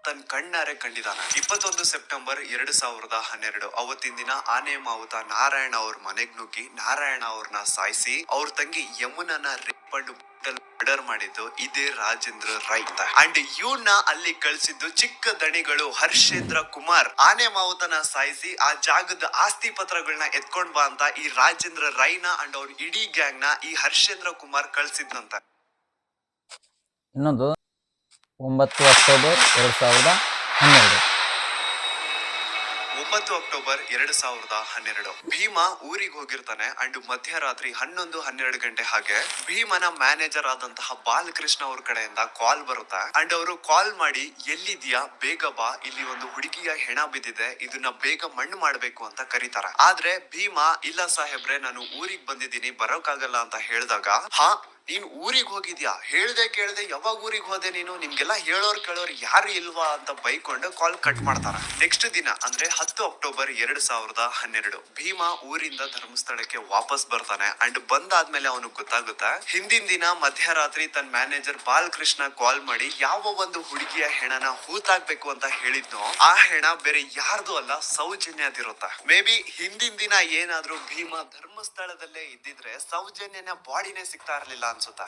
Speaker 1: ತನ್ನ ಕಣ್ಣಾರೆ ಕಂಡಿದ್ದಾನೆ. 21 ಸೆಪ್ಟೆಂಬರ್ 2012 ಅವತ್ತಿನ ದಿನ ಆನೆ ಮಾವುತ ನಾರಾಯಣ ಅವ್ರ ಮನೆಗ್ ನುಗ್ಗಿ ನಾರಾಯಣ ಅವ್ರನ್ನ ಸಾಯಿಸಿ ಅವ್ರ ತಂಗಿ ಯಮುನನ ರೇಪಂಡು ಮರ್ಡರ್ ಮಾಡಿದ್ದು ಇದೇ ರಾಜೇಂದ್ರ ರೈ. ಅಂಡ್ ಇವನ್ನ ಅಲ್ಲಿ ಕಳಿಸಿದ್ದು ಚಿಕ್ಕ ದಣಿಗಳು ಹರ್ಷೇಂದ್ರ ಕುಮಾರ್. ಆನೆ ಮಾವುತನ ಸಾಯಿಸಿ ಆ ಜಾಗದ ಆಸ್ತಿ ಪತ್ರಗಳನ್ನ ಎತ್ಕೊಂಡ್ ಬಾ ಅಂತ ಈ ರಾಜೇಂದ್ರ ರೈನ ಅಂಡ್ ಅವ್ರ ಇಡೀ ಗ್ಯಾಂಗ್ ನ ಈ ಹರ್ಷೇಂದ್ರ ಕುಮಾರ್ ಕಳ್ಸಿದ್ನಂತ.
Speaker 2: ಇನ್ನೊಂದು 9 ಅಕ್ಟೋಬರ್ 2012
Speaker 1: 20 ಅಕ್ಟೋಬರ್ 2012 ಭೀಮ ಊರಿಗೆ ಹೋಗಿರ್ತಾನೆ ಅಂಡ್ ಮಧ್ಯರಾತ್ರಿ 11-12 ಗಂಟೆ ಹಾಗೆ ಭೀಮನ ಮ್ಯಾನೇಜರ್ ಆದಂತಹ ಬಾಲಕೃಷ್ಣ ಅವ್ರ ಕಡೆಯಿಂದ ಕಾಲ್ ಬರುತ್ತೆ ಅಂಡ್ ಅವರು ಕಾಲ್ ಮಾಡಿ ಎಲ್ಲಿದ್ಯಾ ಬೇಗ ಬಾ, ಇಲ್ಲಿ ಒಂದು ಹುಡುಗಿಯ ಹೆಣ ಬಿದ್ದಿದೆ, ಇದನ್ನ ಬೇಗ ಮಣ್ಣು ಮಾಡ್ಬೇಕು ಅಂತ ಕರೀತಾರೆ. ಆದ್ರೆ ಭೀಮ ಇಲ್ಲ ಸಾಹೇಬ್ರೆ, ನಾನು ಊರಿಗೆ ಬಂದಿದ್ದೀನಿ, ಬರೋಕ್ಕಾಗಲ್ಲ ಅಂತ ಹೇಳಿದಾಗ, ಹಾ ನೀನ್ ಊರಿಗೆ ಹೋಗಿದ್ಯಾ, ಹೇಳ್ದೆ ಕೇಳ್ದೆ ಯಾವಾಗ ಊರಿಗೆ ಹೋದೆ ನೀನು, ನಿಮ್ಗೆಲ್ಲ ಹೇಳೋರ್ ಕೇಳೋರ್ ಯಾರು ಇಲ್ವಾ ಅಂತ ಬೈಕೊಂಡು ಕಾಲ್ ಕಟ್ ಮಾಡ್ತಾರ. ನೆಕ್ಸ್ಟ್ ದಿನ ಅಂದ್ರೆ 10 ಅಕ್ಟೋಬರ್ 2012 ಭೀಮ ಊರಿಂದ ಧರ್ಮಸ್ಥಳಕ್ಕೆ ವಾಪಸ್ ಬರ್ತಾನೆ ಅಂಡ್ ಬಂದಾದ್ಮೇಲೆ ಅವನಿಗೆ ಗೊತ್ತಾಗುತ್ತೆ ಹಿಂದಿನ ದಿನ ಮಧ್ಯರಾತ್ರಿ ತನ್ನ ಮ್ಯಾನೇಜರ್ ಬಾಲಕೃಷ್ಣ ಕಾಲ್ ಮಾಡಿ ಯಾವ ಒಂದು ಹುಡುಗಿಯ ಹೆಣನ ಹೂತಾಕ್ಬೇಕು ಅಂತ ಹೇಳಿದ್ನೋ ಆ ಹೆಣ ಬೇರೆ ಯಾರ್ದು ಅಲ್ಲ, ಸೌಜನ್ಯದಿರುತ್ತೆ. ಮೇ ಬಿ ಹಿಂದಿನ ದಿನ ಏನಾದ್ರೂ ಭೀಮ ಧರ್ಮಸ್ಥಳದಲ್ಲೇ ಇದ್ದಿದ್ರೆ ಸೌಜನ್ಯನ ಬಾಡಿನೇ ಸಿಗ್ತಾ ಇರ್ಲಿಲ್ಲ ಅನ್ಸುತ್ತಾ.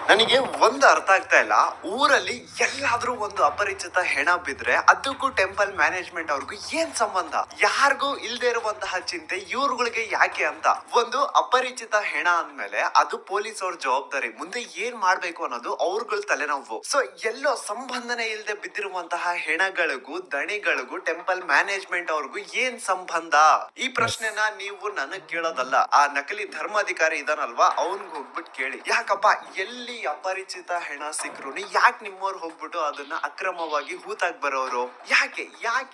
Speaker 1: ನನಗೆ ಒಂದು ಅರ್ಥ ಆಗ್ತಾ ಇಲ್ಲ, ಊರಲ್ಲಿ ಎಲ್ಲಾದ್ರೂ ಒಂದು ಅಪರಿಚಿತ ಹೆಣ ಬಿದ್ರೆ ಅದಕ್ಕೂ ಟೆಂಪಲ್ ಮ್ಯಾನೇಜ್ಮೆಂಟ್ ಅವ್ರಿಗೂ ಏನ್ ಸಂಬಂಧ? ಯಾರಿಗೂ ಇಲ್ದೇ ಇರುವಂತಹ ಚಿಂತೆ ಇವ್ರುಗಳಿಗೆ ಯಾಕೆ ಅಂತ. ಒಂದು ಅಪರಿಚಿತ ಹೆಣ ಅಂದ್ಮೇಲೆ ಅದು ಪೊಲೀಸ್ ಅವ್ರ ಜವಾಬ್ದಾರಿ, ಮುಂದೆ ಏನ್ ಮಾಡ್ಬೇಕು ಅನ್ನೋದು ಅವ್ರಗಳ ತಲೆನೋವು. ಸೊ ಎಲ್ಲೋ ಸಂಬಂಧನೇ ಇಲ್ಲದೆ ಬಿದ್ದಿರುವಂತಹ ಹೆಣಗಳಿಗೂ ದಣಿಗಳಿಗೂ ಟೆಂಪಲ್ ಮ್ಯಾನೇಜ್ಮೆಂಟ್ ಅವ್ರಿಗೂ ಏನ್ ಸಂಬಂಧ? ಈ ಪ್ರಶ್ನೆನ ನೀವು ನನಗ್ ಕೇಳೋದಲ್ಲ, ಆ ನಕಲಿ ಧರ್ಮಾಧಿಕಾರಿ ಇದಾನಲ್ವಾ ಅವ್ನ್ಗ್ ಹೋಗ್ಬಿಟ್ಟು ಕೇಳಿ. ಯಾಕಪ್ಪ ಎಲ್ಲಿ ಅಪರಿಚಿತ ಹೆಣ ಸಿಕ್ರು ಯಾಕೆ ನಿಮ್ಮವ್ರು ಹೋಗ್ಬಿಟ್ಟು ಅದನ್ನ ಅಕ್ರಮವಾಗಿ ಹೂತಾಕ್ ಬರೋರು? ಯಾಕೆ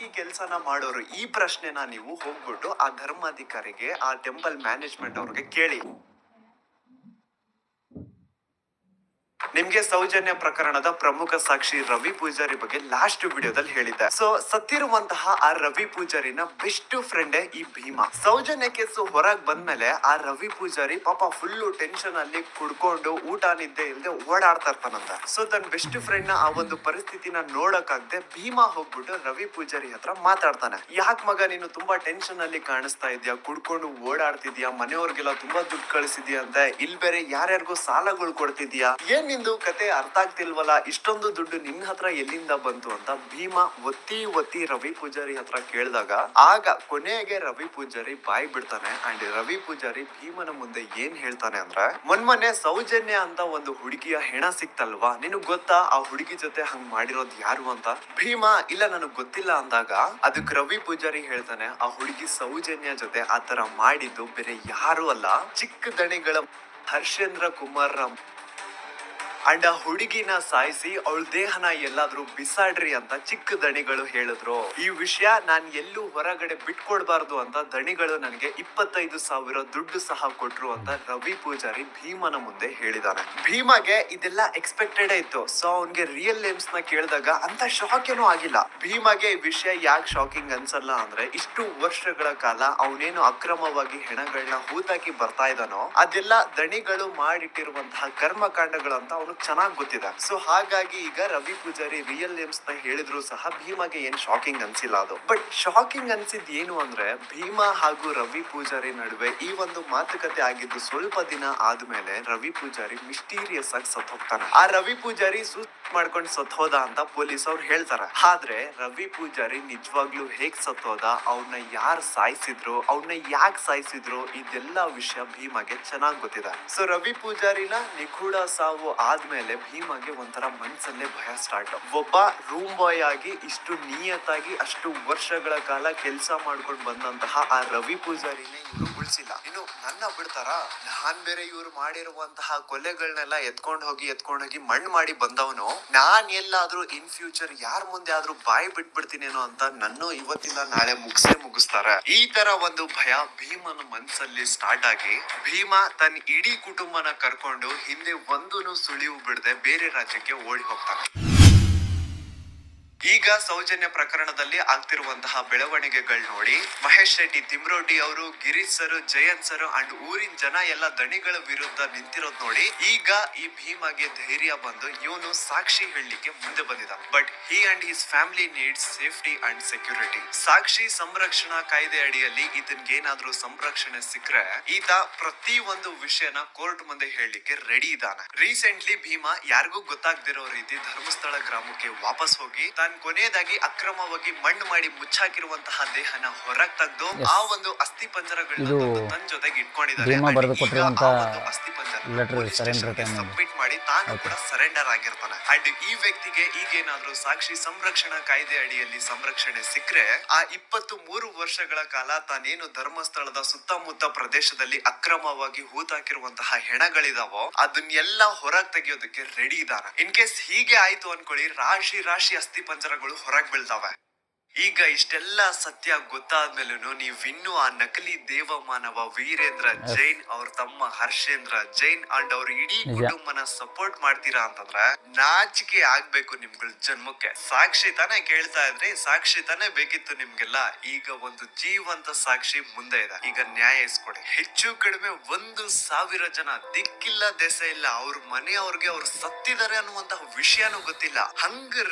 Speaker 1: ಈ ಕೆಲ್ಸನ ಮಾಡೋರು? ಈ ಪ್ರಶ್ನೆನ ನೀವು ಹೋಗ್ಬಿಟ್ಟು ಆ ಧರ್ಮಾಧಿಕಾರಿಗೆ, ಆ ಟೆಂಪಲ್ ಮ್ಯಾನೇಜ್ಮೆಂಟ್ ಅವ್ರಿಗೆ ಕೇಳಿ. ನಿಮ್ಗೆ ಸೌಜನ್ಯ ಪ್ರಕರಣದ ಪ್ರಮುಖ ಸಾಕ್ಷಿ ರವಿ ಪೂಜಾರಿ ಬಗ್ಗೆ ಲಾಸ್ಟ್ ವಿಡಿಯೋದಲ್ಲಿ ಹೇಳಿದ್ದೆ. ಸೊ ಸತ್ತಿರುವಂತಹ ಆ ರವಿ ಪೂಜಾರಿನ ಬೆಸ್ಟ್ ಫ್ರೆಂಡೇ ಈ ಭೀಮಾ. ಸೌಜನ್ಯ ಕೇಸು ಹೊರಗ್ ಬಂದ್ಮೇಲೆ ಆ ರವಿ ಪೂಜಾರಿ ಪಾಪ ಫುಲ್ಲು ಟೆನ್ಷನ್ ಅಲ್ಲಿ ಕುಡ್ಕೊಂಡು ಊಟ ನಿದ್ದೆ ಇಲ್ಲದೆ ಓಡಾಡ್ತಾ ಇರ್ತಾನಂತ. ಸೊ ತನ್ನ ಬೆಸ್ಟ್ ಫ್ರೆಂಡ್ ನ ಆ ಒಂದು ಪರಿಸ್ಥಿತಿನ ನೋಡಕ್ಕಾಗದೆ ಭೀಮಾ ಹೋಗ್ಬಿಟ್ಟು ರವಿ ಪೂಜಾರಿ ಹತ್ರ ಮಾತಾಡ್ತಾನೆ. ಯಾಕ್ ಮಗ ನೀನು ತುಂಬಾ ಟೆನ್ಷನ್ ಅಲ್ಲಿ ಕಾಣಿಸ್ತಾ ಇದ್ಯಾ, ಕುಡ್ಕೊಂಡು ಓಡಾಡ್ತಿದ್ಯಾ, ಮನೆಯವ್ರಿಗೆಲ್ಲ ತುಂಬಾ ದುಡ್ಡು ಕಳಿಸಿದ್ಯಾ ಅಂತ, ಇಲ್ಲಿ ಬೇರೆ ಯಾರ್ಯಾರಿಗೂ ಸಾಲಗಳು ಕೊಡ್ತಿದ್ಯಾ, ಏನ್ ನಿಂದು ಕತೆ ಅರ್ಥ ಆಗ್ತಿಲ್ವಲ್ಲ, ಇಷ್ಟೊಂದು ದುಡ್ಡು ನಿನ್ನ ಹತ್ರ ಎಲ್ಲಿಂದ ಬಂತು ಅಂತ ಭೀಮಾ ಒತ್ತಿ ರವಿ ಪೂಜಾರಿ ಹತ್ರ ಕೇಳಿದಾಗ ಆಗ ಕೊನೆಗೆ ರವಿ ಪೂಜಾರಿ ಬಾಯ್ ಬಿಡ್ತಾನೆ. ಅಂಡ್ ರವಿ ಪೂಜಾರಿ ಭೀಮನ ಮುಂದೆ ಏನ್ ಹೇಳ್ತಾನೆ ಅಂದ್ರೆ, ಮೊನ್ನೆ ಸೌಜನ್ಯ ಅಂತ ಒಂದು ಹುಡುಗಿಯ ಹೆಣ ಸಿಕ್ತಲ್ವಾ, ನಿನಗ್ ಗೊತ್ತಾ ಆ ಹುಡುಗಿ ಜೊತೆ ಹಂಗ್ ಮಾಡಿರೋದ್ ಯಾರು ಅಂತ? ಭೀಮಾ ಇಲ್ಲ ನನಗ್ ಗೊತ್ತಿಲ್ಲ ಅಂದಾಗ ಅದಕ್ ರವಿ ಪೂಜಾರಿ ಹೇಳ್ತಾನೆ, ಆ ಹುಡುಗಿ ಸೌಜನ್ಯ ಜೊತೆ ಆತರ ಮಾಡಿದ್ದು ಬೇರೆ ಯಾರು ಅಲ್ಲ, ಚಿಕ್ಕ ದಣಿಗಳ ಹರ್ಷೇಂದ್ರ ಕುಮಾರ್ ಅಂಡ್ ಆ ಹುಡುಗಿನ ಸಾಯಿಸಿ ಅವಳ ದೇಹನ ಎಲ್ಲಾದ್ರೂ ಬಿಸಾಡ್ರಿ ಅಂತ ಚಿಕ್ಕ ದಣಿಗಳು ಹೇಳಿದ್ರು. ಈ ವಿಷಯ ನಾನ್ ಎಲ್ಲೂ ಹೊರಗಡೆ ಬಿಟ್ಕೊಡ್ಬಾರ್ದು ಅಂತ ದಣಿಗಳು ನನಗೆ 25,000 ದುಡ್ಡು ಸಹ ಕೊಟ್ರು ಅಂತ ರವಿ ಪೂಜಾರಿ ಭೀಮನ ಮುಂದೆ ಹೇಳಿದಾನೆ. ಭೀಮಗೆ ಇದೆಲ್ಲ ಎಕ್ಸ್ಪೆಕ್ಟೆಡ್ ಇತ್ತು. ಸೊ ಅವನ್ಗೆ ರಿಯಲ್ ನೇಮ್ಸ್ ನ ಕೇಳಿದಾಗ ಅಂತ ಶಾಕ್ ಏನೂ ಆಗಿಲ್ಲ. ಭೀಮಗೆ ಈ ವಿಷಯ ಯಾಕೆ ಶಾಕಿಂಗ್ ಅನ್ಸಲ್ಲ ಅಂದ್ರೆ, ಇಷ್ಟು ವರ್ಷಗಳ ಕಾಲ ಅವನೇನು ಅಕ್ರಮವಾಗಿ ಹೆಣಗಳನ್ನ ಹೂತಾಕಿ ಬರ್ತಾ ಇದ್ದಾನೋ ಅದೆಲ್ಲ ದಣಿಗಳು ಮಾಡಿಟ್ಟಿರುವಂತಹ ಕರ್ಮಕಾಂಡಗಳು ಅಂತ ಅವನು ಚೆನ್ನಾಗಿ ಗೊತ್ತಿದೆ. ಸೊ ಹಾಗಾಗಿ ಈಗ ರವಿ ಪೂಜಾರಿ ರಿಯಲ್ ನೇಮ್ಸ್ ನ ಹೇಳಿದ್ರು ಸಹ ಭೀಮಗೆ ಏನ್ ಶಾಕಿಂಗ್ ಅನ್ಸಿಲ್ಲ ಅದು. ಬಟ್ ಶಾಕಿಂಗ್ ಅನ್ಸಿದ್ ಏನು ಅಂದ್ರೆ, ಭೀಮಾ ಹಾಗೂ ರವಿ ಪೂಜಾರಿ ನಡುವೆ ಈ ಒಂದು ಮಾತುಕತೆ ಆಗಿದ್ದು ಸ್ವಲ್ಪ ದಿನ ಆದ್ಮೇಲೆ ರವಿ ಪೂಜಾರಿ ಮಿಸ್ಟೀರಿಯಸ್ ಆಗಿ ಸತ್ ಹೋಗ್ತಾನೆ. ಆ ರವಿ ಪೂಜಾರಿ ಮಾಡ್ಕೊಂಡು ಸತ್ತೋದ ಅಂತ ಪೊಲೀಸ್ ಅವ್ರು ಹೇಳ್ತಾರೆ. ಆದ್ರೆ ರವಿ ಪೂಜಾರಿ ನಿಜವಾಗ್ಲೂ ಹೇಗ್ ಸತ್ತೋದ, ಅವ್ನ ಯಾರು ಸಾಯಿಸಿದ್ರು, ಅವ್ನ ಯಾಕೆ ಸಾಯಿಸಿದ್ರು, ಇದೆಲ್ಲ ವಿಷಯ ಭೀಮಗೆ ಚೆನ್ನಾಗ್ ಗೊತ್ತಿದೆ. ಸೊ ರವಿ ಪೂಜಾರಿನ ನಿಗೂಢ ಸಾವು ಆದ್ಮೇಲೆ ಭೀಮಗೆ ಒಂಥರ ಮನ್ಸಲ್ಲೇ ಭಯ ಸ್ಟಾರ್ಟ್. ಒಬ್ಬ ರೂಮ್ ಬಾಯ್ ಆಗಿ ಇಷ್ಟು ನಿಯತ್ತಾಗಿ ಅಷ್ಟು ವರ್ಷಗಳ ಕಾಲ ಕೆಲಸ ಮಾಡ್ಕೊಂಡು ಬಂದಂತಹ ಆ ರವಿ ಪೂಜಾರಿನೇ ಇವ್ರು ಉಳಿಸಿಲ್ಲ. ಇನ್ನು ನನ್ನ ಬಿಡ್ತಾರ, ನಾನ್ ಬೇರೆ ಇವ್ರು ಮಾಡಿರುವಂತಹ ಕೊಲೆಗಳನ್ನೆಲ್ಲ ಎತ್ಕೊಂಡ್ ಹೋಗಿ ಮಣ್ಣು ಮಾಡಿ ಬಂದವನು, ನಾನ್ ಎಲ್ಲಾದ್ರೂ ಇನ್ ಫ್ಯೂಚರ್ ಯಾರ ಮುಂದೆ ಆದ್ರೂ ಬಾಯಿ ಬಿಟ್ಬಿಡ್ತೀನೇನೋ ಅಂತ ನನ್ನ ಇವತ್ತಿಲ್ಲ ನಾಳೆ ಮುಗಿಸ್ತಾರೆ. ಈ ತರ ಒಂದು ಭಯ ಭೀಮನ ಮನ್ಸಲ್ಲಿ ಸ್ಟಾರ್ಟ್ ಆಗಿ ಭೀಮ ತನ್ನ ಇಡೀ ಕುಟುಂಬನ ಕರ್ಕೊಂಡು ಹಿಂದೆ ಒಂದೂನು ಸುಳಿವು ಬಿಡದೆ ಬೇರೆ ರಾಜ್ಯಕ್ಕೆ ಓಡಿ ಹೋಗ್ತಾನೆ. ಈಗ ಸೌಜನ್ಯ ಪ್ರಕರಣದಲ್ಲಿ ಆಗ್ತಿರುವಂತಹ ಬೆಳವಣಿಗೆಗಳು ನೋಡಿ ಮಹೇಶ್ ಶೆಟ್ಟಿ, ತಿಮ್ರೋಟಿ ಅವರು, Girish sir, Jayant sir and ಊರಿನ ಜನ ಎಲ್ಲ ದಣಿಗಳ ವಿರುದ್ಧ ನಿಂತಿರೋದ್ ನೋಡಿ ಈಗ ಈ ಭೀಮಗೆ ಧೈರ್ಯ ಬಂದು ಇವನು ಸಾಕ್ಷಿ ಹೇಳಲಿಕ್ಕೆ ಮುಂದೆ ಬಂದಿದ್ದ. But he and his family needs safety and security. ಸಾಕ್ಷಿ ಸಂರಕ್ಷಣಾ ಕಾಯ್ದೆ ಅಡಿಯಲ್ಲಿ ಇದನ್ಗೇನಾದ್ರೂ ಸಂರಕ್ಷಣೆ ಸಿಕ್ಕರೆ ಈತ ಪ್ರತಿ ಒಂದು ವಿಷಯನ ಕೋರ್ಟ್ ಮುಂದೆ ಹೇಳಲಿಕ್ಕೆ ರೆಡಿ ಇದ್ದಾನೆ. ರೀಸೆಂಟ್ಲಿ ಭೀಮಾ ಯಾರಿಗೂ ಗೊತ್ತಾಗ್ದಿರೋ ರೀತಿ ಧರ್ಮಸ್ಥಳ ಗ್ರಾಮಕ್ಕೆ ವಾಪಸ್ ಹೋಗಿ ಅಂಡ್ ಕೊನೆಯದಾಗಿ ಅಕ್ರಮವಾಗಿ ಮಣ್ಣು ಮಾಡಿ ಮುಚ್ಚಾಕಿರುವಂತಹ ದೇಹನ ಹೊರಗ್ ತೆಗೆದು ಆ ಒಂದು ಅಸ್ಥಿ ಪಂಜರಗಳನ್ನ ತನ್ನ ಜೊತೆಗೆ ಇಟ್ಕೊಂಡಿದ್ದಾರೆ.
Speaker 2: ಭೀಮಾ ಬರೆದು ಕೊಟ್ಟಿರುವಂತ
Speaker 1: ಅಸ್ಥಿ
Speaker 2: ಲೆಟರ್ ಸರೆಂಡರ್ ಟೈಮ್
Speaker 1: ಸಬ್ಮಿಟ್ ಮಾಡಿ ತಾನು ಕೂಡ ಸರೆಂಡರ್ ಆಗಿರ್ತಾನೆ. ಅಂಡ್ ಈ ವ್ಯಕ್ತಿಗೆ ಈಗೇನಾದ್ರೂ ಸಾಕ್ಷಿ ಸಂರಕ್ಷಣಾ ಕಾಯ್ದೆ ಅಡಿಯಲ್ಲಿ ಸಂರಕ್ಷಣೆ ಸಿಕ್ಕರೆ ಆ 23 ವರ್ಷಗಳ ಕಾಲ ತಾನೇನು ಧರ್ಮಸ್ಥಳದ ಸುತ್ತಮುತ್ತ ಪ್ರದೇಶದಲ್ಲಿ ಅಕ್ರಮವಾಗಿ ಹೂತಾಕಿರುವಂತಹ ಹೆಣಗಳಿದಾವೋ ಅದನ್ನೆಲ್ಲ ಹೊರಗ್ ತೆಗೆಯೋದಕ್ಕೆ ರೆಡಿ ಇದಾರೆ. ಇನ್ ಕೇಸ್ ಹೀಗೆ ಆಯ್ತು ಅನ್ಕೊಳ್ಳಿ, ರಾಶಿ ಅಸ್ಥಿ ಪಂಜರಗಳು ಹೊರಗ್ ಬೀಳ್ತಾವೆ. ಈಗ ಇಷ್ಟೆಲ್ಲ ಸತ್ಯ ಗೊತ್ತಾದ್ಮೇಲೂ ನೀವಿನ್ನೂ ಆ ನಕಲಿ ದೇವಮಾನವ ವೀರೇಂದ್ರ ಜೈನ್ ಅವ್ರ ತಮ್ಮ ಹರ್ಷೇಂದ್ರ ಜೈನ್ ಅಂಡ್ ಅವ್ರ ಇಡೀ ಕುಟುಂಬನ ಸಪೋರ್ಟ್ ಮಾಡ್ತೀರಾ ಅಂತಂದ್ರೆ ನಾಚಿಕೆ ಆಗ್ಬೇಕು ನಿಮ್ಗಳ ಜನ್ಮಕ್ಕೆ. ಸಾಕ್ಷಿ ತಾನೇ ಕೇಳ್ತಾ ಇದ್ರಿ, ಸಾಕ್ಷಿ ತಾನೇ ಬೇಕಿತ್ತು ನಿಮ್ಗೆಲ್ಲ. ಈಗ ಒಂದು ಜೀವಂತ ಸಾಕ್ಷಿ ಮುಂದೆ ಇದೆ, ಈಗ ನ್ಯಾಯ ಇಸ್ಕೊಡಿ. ಹೆಚ್ಚು ಕಡಿಮೆ 1,000 ಜನ ದಿಕ್ಕಿಲ್ಲ ದೆಸೆ ಇಲ್ಲ, ಅವ್ರ ಮನೆಯವ್ರಿಗೆ ಅವ್ರು ಸತ್ತಿದ್ದಾರೆ ಅನ್ನುವಂತಹ ವಿಷಯನೂ ಗೊತ್ತಿಲ್ಲ, ಹಂಗ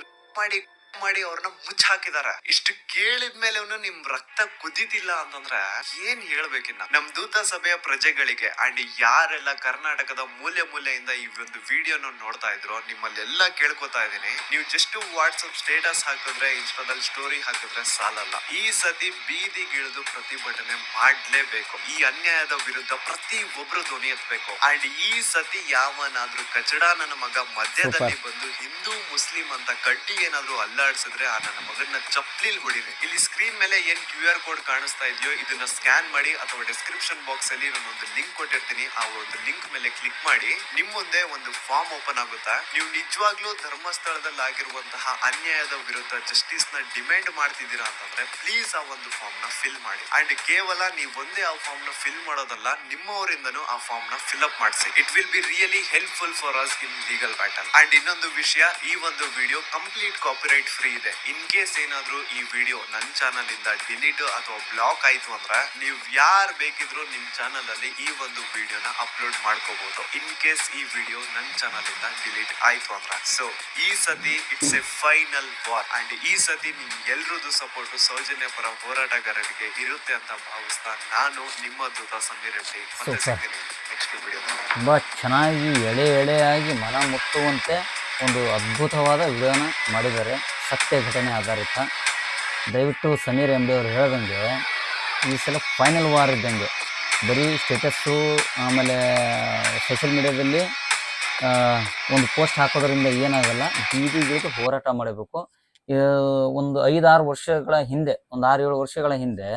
Speaker 1: ಮಾಡಿ ಅವ್ರನ್ನ ಮುಚ್ಚ ಹಾಕಿದಾರ. ಇಷ್ಟು ಕೇಳಿದ್ಮೇಲೆ ನಿಮ್ ರಕ್ತ ಕುದಿತಿಲ್ಲ ಅಂತಂದ್ರೆ ಏನ್ ಹೇಳ್ಬೇಕಿನ್ನ. ನಮ್ ದೂತ ಸಭೆಯ ಪ್ರಜೆಗಳಿಗೆ ಅಂಡ್ ಯಾರೆಲ್ಲ ಕರ್ನಾಟಕದ ಮೂಲೆಯಿಂದ ಈ ಒಂದು ವಿಡಿಯೋನ ನೋಡ್ತಾ ಇದ್ರು ನಿಮ್ಮಲ್ಲೆಲ್ಲ ಕೇಳ್ಕೊತಾ ಇದೀನಿ, ನೀವು ಜಸ್ಟ್ ವಾಟ್ಸ್ಆಪ್ ಸ್ಟೇಟಸ್ ಹಾಕಿದ್ರೆ, ಇನ್ಸ್ಟಾದಲ್ಲಿ ಸ್ಟೋರಿ ಹಾಕಿದ್ರೆ ಸಾಲಲ್ಲ. ಈ ಸತಿ ಬೀದಿಗಿಳಿದು ಪ್ರತಿಭಟನೆ ಮಾಡ್ಲೇಬೇಕು. ಈ ಅನ್ಯಾಯದ ವಿರುದ್ಧ ಪ್ರತಿ ಒಬ್ರು ಧ್ವನಿ ಎತ್ತಬೇಕು. ಅಂಡ್ ಈ ಸತಿ ಯಾವನಾದ್ರೂ ಕಚಡ ನನ್ನ ಮಗ ಮಧ್ಯದಲ್ಲಿ ಬಂದು ಹಿಂದೂ ಮುಸ್ಲಿಂ ಅಂತ ಕಟ್ಟಿ ಏನಾದ್ರು ಅಲ್ಲಾಡ್ಸಿದ್ರೆ ಆ ನನ್ನ ಮಗನ್ನ ಚಪ್ಲಿಲ್ ಹೊಡಿರಿ. ಇಲ್ಲಿ ಸ್ಕ್ರೀನ್ ಮೇಲೆ ಏನ್ QR ಕೋಡ್ ಕಾಣಿಸ್ತಾ ಇದೆಯೋ ಇದನ್ನ ಸ್ಕ್ಯಾನ್ ಮಾಡಿ ಅಥವಾ ಡಿಸ್ಕ್ರಿಪ್ಷನ್ ಬಾಕ್ಸ್ ಅಲ್ಲಿ ನಾನು ಒಂದು ಲಿಂಕ್ ಕೊಟ್ಟಿರ್ತೀನಿ. ಆ ಒಂದು ಲಿಂಕ್ ಮೇಲೆ ಕ್ಲಿಕ್ ಮಾಡಿ ನಿಮ್ ಮುಂದೆ ಒಂದು ಫಾರ್ಮ್ ಓಪನ್ ಆಗುತ್ತೆ. ನೀವು ನಿಜವಾಗ್ಲೂ ಧರ್ಮಸ್ಥಳದಲ್ಲಿ ಆಗಿರುವಂತಹ ಅನ್ಯಾಯದ ವಿರುದ್ಧ ಜಸ್ಟಿಸ್ ನ ಡಿಮ್ಯಾಂಡ್ ಮಾಡ್ತಿದ್ದೀರಾ ಅಂತಂದ್ರೆ ಪ್ಲೀಸ್ ಆ ಒಂದು ಫಾರ್ಮ್ ನ ಫಿಲ್ ಮಾಡಿ. ಅಂಡ್ ಕೇವಲ ನೀವು ಒಂದೇ ಆ ಫಾರ್ಮ್ ನ ಫಿಲ್ ಮಾಡೋದಲ್ಲ, ನಿಮ್ಮವರಿಂದನೂ ಆ ಫಾರ್ಮ್ ನ ಫಿಲ್ ಅಪ್ ಮಾಡಿಸಿ. It will be really helpful for us in legal battle. And ಇನ್ನೊಂದು ವಿಷಯ, ಈ ಒಂದು ವಿಡಿಯೋ ಕಂಪ್ಲೀಟ್ ಕಾಪಿರೈಟ್ ಫ್ರೀ ಇದೆ. ಇನ್ ಕೇಸ್ ಏನಾದ್ರೂ ಈ ವಿಡಿಯೋ ನನ್ನ ಚಾನಲ್ ಇಂದ ಡಿಲೀಟ್ ಅಥವಾ ಬ್ಲಾಕ್ ಆಯ್ತು ಅಂದ್ರೆ ನೀವು ಯಾರು ಬೇಕಿದ್ರು ನಿಮ್ ಚಾನಲ್ ಅಲ್ಲಿ ಈ ಒಂದು ವಿಡಿಯೋನ ಅಪ್ಲೋಡ್ ಮಾಡ್ಕೋಬಹುದು. ಇನ್ ಕೇಸ್ ಈ ವಿಡಿಯೋ ನನ್ನ ಚಾನಲ್ ಇಂದ ಡಿಲೀಟ್ ಆಯ್ತು ಅಂದ್ರೆ. ಸೊ ಈ ಸತಿ it's A final war and ಈ ಸತಿ ನಿಮ್ ಎಲ್ರದ್ದು ಸಪೋರ್ಟ್ ಸೌಜನ್ಯ ಪರ ಹೋರಾಟಗಾರರಿಗೆ ಇರುತ್ತೆ ಅಂತ ಭಾವಿಸ್ತಾ ನಾನು ನಿಮ್ಮ ದೂತ ಸಮೀರ್ ರೆಡ್ಡಿ ಮತ್ತೆ ಸಿಗ್ತೀನಿ ನೆಕ್ಸ್ಟ್ ವಿಡಿಯೋ.
Speaker 2: ತುಂಬಾ ಚೆನ್ನಾಗಿ ಎಳೆಯಾಗಿ ಮನ ಮುಟ್ಟುವಂತೆ ಒಂದು ಅದ್ಭುತವಾದ ವಿಡಿಯೋನ ಮಾಡಿದ್ದಾರೆ, ಸತ್ಯ ಘಟನೆ ಆಧಾರಿತ. ದಯವಿಟ್ಟು ಸಮೀರ್ MD ಅವರು ಹೇಳ್ದಂಗೆ ಈ ಸಲ ಫೈನಲ್ ವಾರ್ ಇದ್ದಂಗೆ, ಬರೀ ಸ್ಟೇಟಸ್ಸು ಆಮೇಲೆ ಸೋಷಿಯಲ್ ಮೀಡಿಯಾದಲ್ಲಿ ಒಂದು ಪೋಸ್ಟ್ ಹಾಕೋದ್ರಿಂದ ಏನಾಗಲ್ಲ, ಬೀದಿಗಿಳಿದು ಹೋರಾಟ ಮಾಡಬೇಕು. ಒಂದು 5-6 ವರ್ಷಗಳ ಹಿಂದೆ, ಒಂದು 6-7 ವರ್ಷಗಳ ಹಿಂದೆ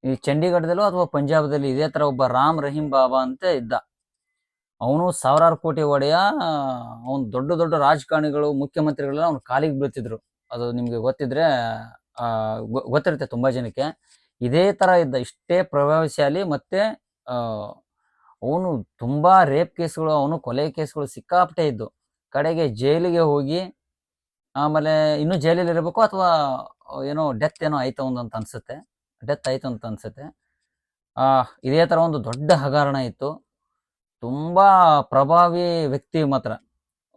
Speaker 2: ಈ ಚಂಡೀಗಢದಲ್ಲೂ ಅಥವಾ ಪಂಜಾಬದಲ್ಲಿ ಇದೇ ಥರ ಒಬ್ಬ ರಾಮ್ ರಹೀಂ ಬಾಬಾ ಅಂತ ಇದ್ದ. ಅವನು 1000 ಕೋಟಿ ಒಡೆಯ. ಅವನು ದೊಡ್ಡ ರಾಜಕಾರಣಿಗಳು, ಮುಖ್ಯಮಂತ್ರಿಗಳೆಲ್ಲ ಅವ್ನ ಕಾಲಿಗೆ ಬೀಳ್ತಿದ್ರು. ಅದು ನಿಮಗೆ ಗೊತ್ತಿದ್ರೆ ಗೊತ್ತಿರುತ್ತೆ ತುಂಬಾ ಜನಕ್ಕೆ. ಇದೇ ತರ ಇದ್ದ, ಇಷ್ಟೇ ಪ್ರಭಾವಶಾಲಿ. ಮತ್ತೆ ಅವನು ತುಂಬಾ ರೇಪ್ ಕೇಸ್ಗಳು, ಅವನು ಕೊಲೆ ಕೇಸ್ಗಳು ಸಿಕ್ಕಾಪಟ್ಟೆ ಇದ್ದು. ಕಡೆಗೆ ಜೈಲಿಗೆ ಹೋಗಿ ಆಮೇಲೆ ಇನ್ನೂ ಜೈಲಲ್ಲಿ ಇರಬೇಕು ಅಥವಾ ಏನೋ ಡೆತ್ ಆಯ್ತು ಅಂತ ಅನ್ಸುತ್ತೆ. ಇದೇ ತರ ಒಂದು ದೊಡ್ಡ ಹಗರಣ ಇತ್ತು. ತುಂಬಾ ಪ್ರಭಾವಿ ವ್ಯಕ್ತಿ, ಮಾತ್ರ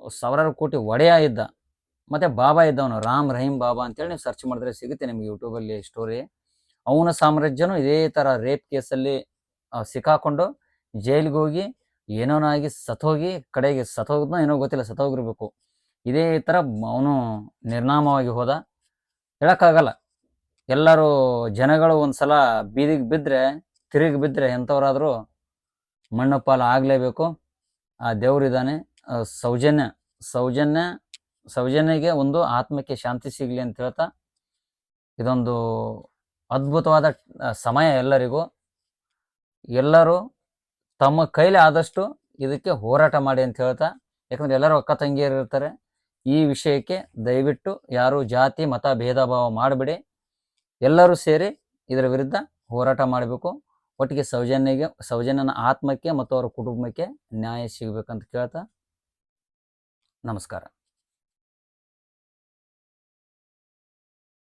Speaker 2: 1000 ಕೋಟಿ ಒಡೆಯ ಇದ್ದ. ಮತ್ತೆ ಬಾಬಾ ಇದ್ದವನು, ರಾಮ್ ರಹೀಂ ಬಾಬಾ ಅಂತೇಳಿ ನೀವು ಸರ್ಚ್ ಮಾಡಿದ್ರೆ ಸಿಗುತ್ತೆ ನಿಮ್ಗೆ ಯೂಟ್ಯೂಬಲ್ಲಿ ಸ್ಟೋರಿ. ಅವನ ಸಾಮ್ರಾಜ್ಯನು ಇದೇ ತರ ರೇಪ್ ಕೇಸಲ್ಲಿ ಸಿಕ್ಕಾಕೊಂಡು ಜೈಲಿಗೆ ಹೋಗಿ ಏನೋನಾಗಿ ಸತ್ತೋಗಿ, ಕಡೆಗೆ ಸತ್ತೋಗದ್ನೋ ಏನೋ ಗೊತ್ತಿಲ್ಲ, ಸತ್ತೋಗಿರ್ಬೇಕು. ಇದೇ ತರ ಅವನು ನಿರ್ನಾಮವಾಗಿ ಹೋದ. ಹೇಳಕ್ಕಾಗಲ್ಲ, ಎಲ್ಲರೂ ಜನಗಳು ಒಂದ್ಸಲ ಬೀದಿಗೆ ಬಿದ್ರೆ, ತಿರುಗಿ ಬಿದ್ರೆ ಎಂಥವ್ರಾದ್ರೂ ಮಣ್ಣಪಾಲ ಆಗ್ಲೇಬೇಕು. ಆ ದೇವ್ರಿದ್ದಾನೆ. ಸೌಜನ್ಯಗೆ ಒಂದು ಆತ್ಮಕ್ಕೆ ಶಾಂತಿ ಸಿಗ್ಲಿ ಅಂತ ಹೇಳ್ತಾ, ಇದೊಂದು ಅದ್ಭುತವಾದ ಸಮಯ ಎಲ್ಲರಿಗೂ. ಎಲ್ಲರೂ ತಮ್ಮ ಕೈಲಿ ಆದಷ್ಟು ಇದಕ್ಕೆ ಹೋರಾಟ ಮಾಡಿ ಅಂತ ಹೇಳ್ತಾ, ಯಾಕಂದ್ರೆ ಎಲ್ಲರೂ ಅಕ್ಕ ತಂಗಿಯರು ಇರ್ತಾರೆ. ಈ ವಿಷಯಕ್ಕೆ ದಯವಿಟ್ಟು ಯಾರು ಜಾತಿ ಮತ ಭೇದ ಭಾವ ಮಾಡಬೇಡಿ, ಎಲ್ಲರೂ ಸೇರಿ ಇದರ ವಿರುದ್ಧ ಹೋರಾಟ ಮಾಡಬೇಕು. ಒಟ್ಟಿಗೆ ಸೌಜನ್ಯನ ಆತ್ಮಕ್ಕೆ ಮತ್ತು ಅವರ ಕುಟುಂಬಕ್ಕೆ ನ್ಯಾಯ ಸಿಗಬೇಕಂತ ಕೇಳ್ತಾ ನಮಸ್ಕಾರ.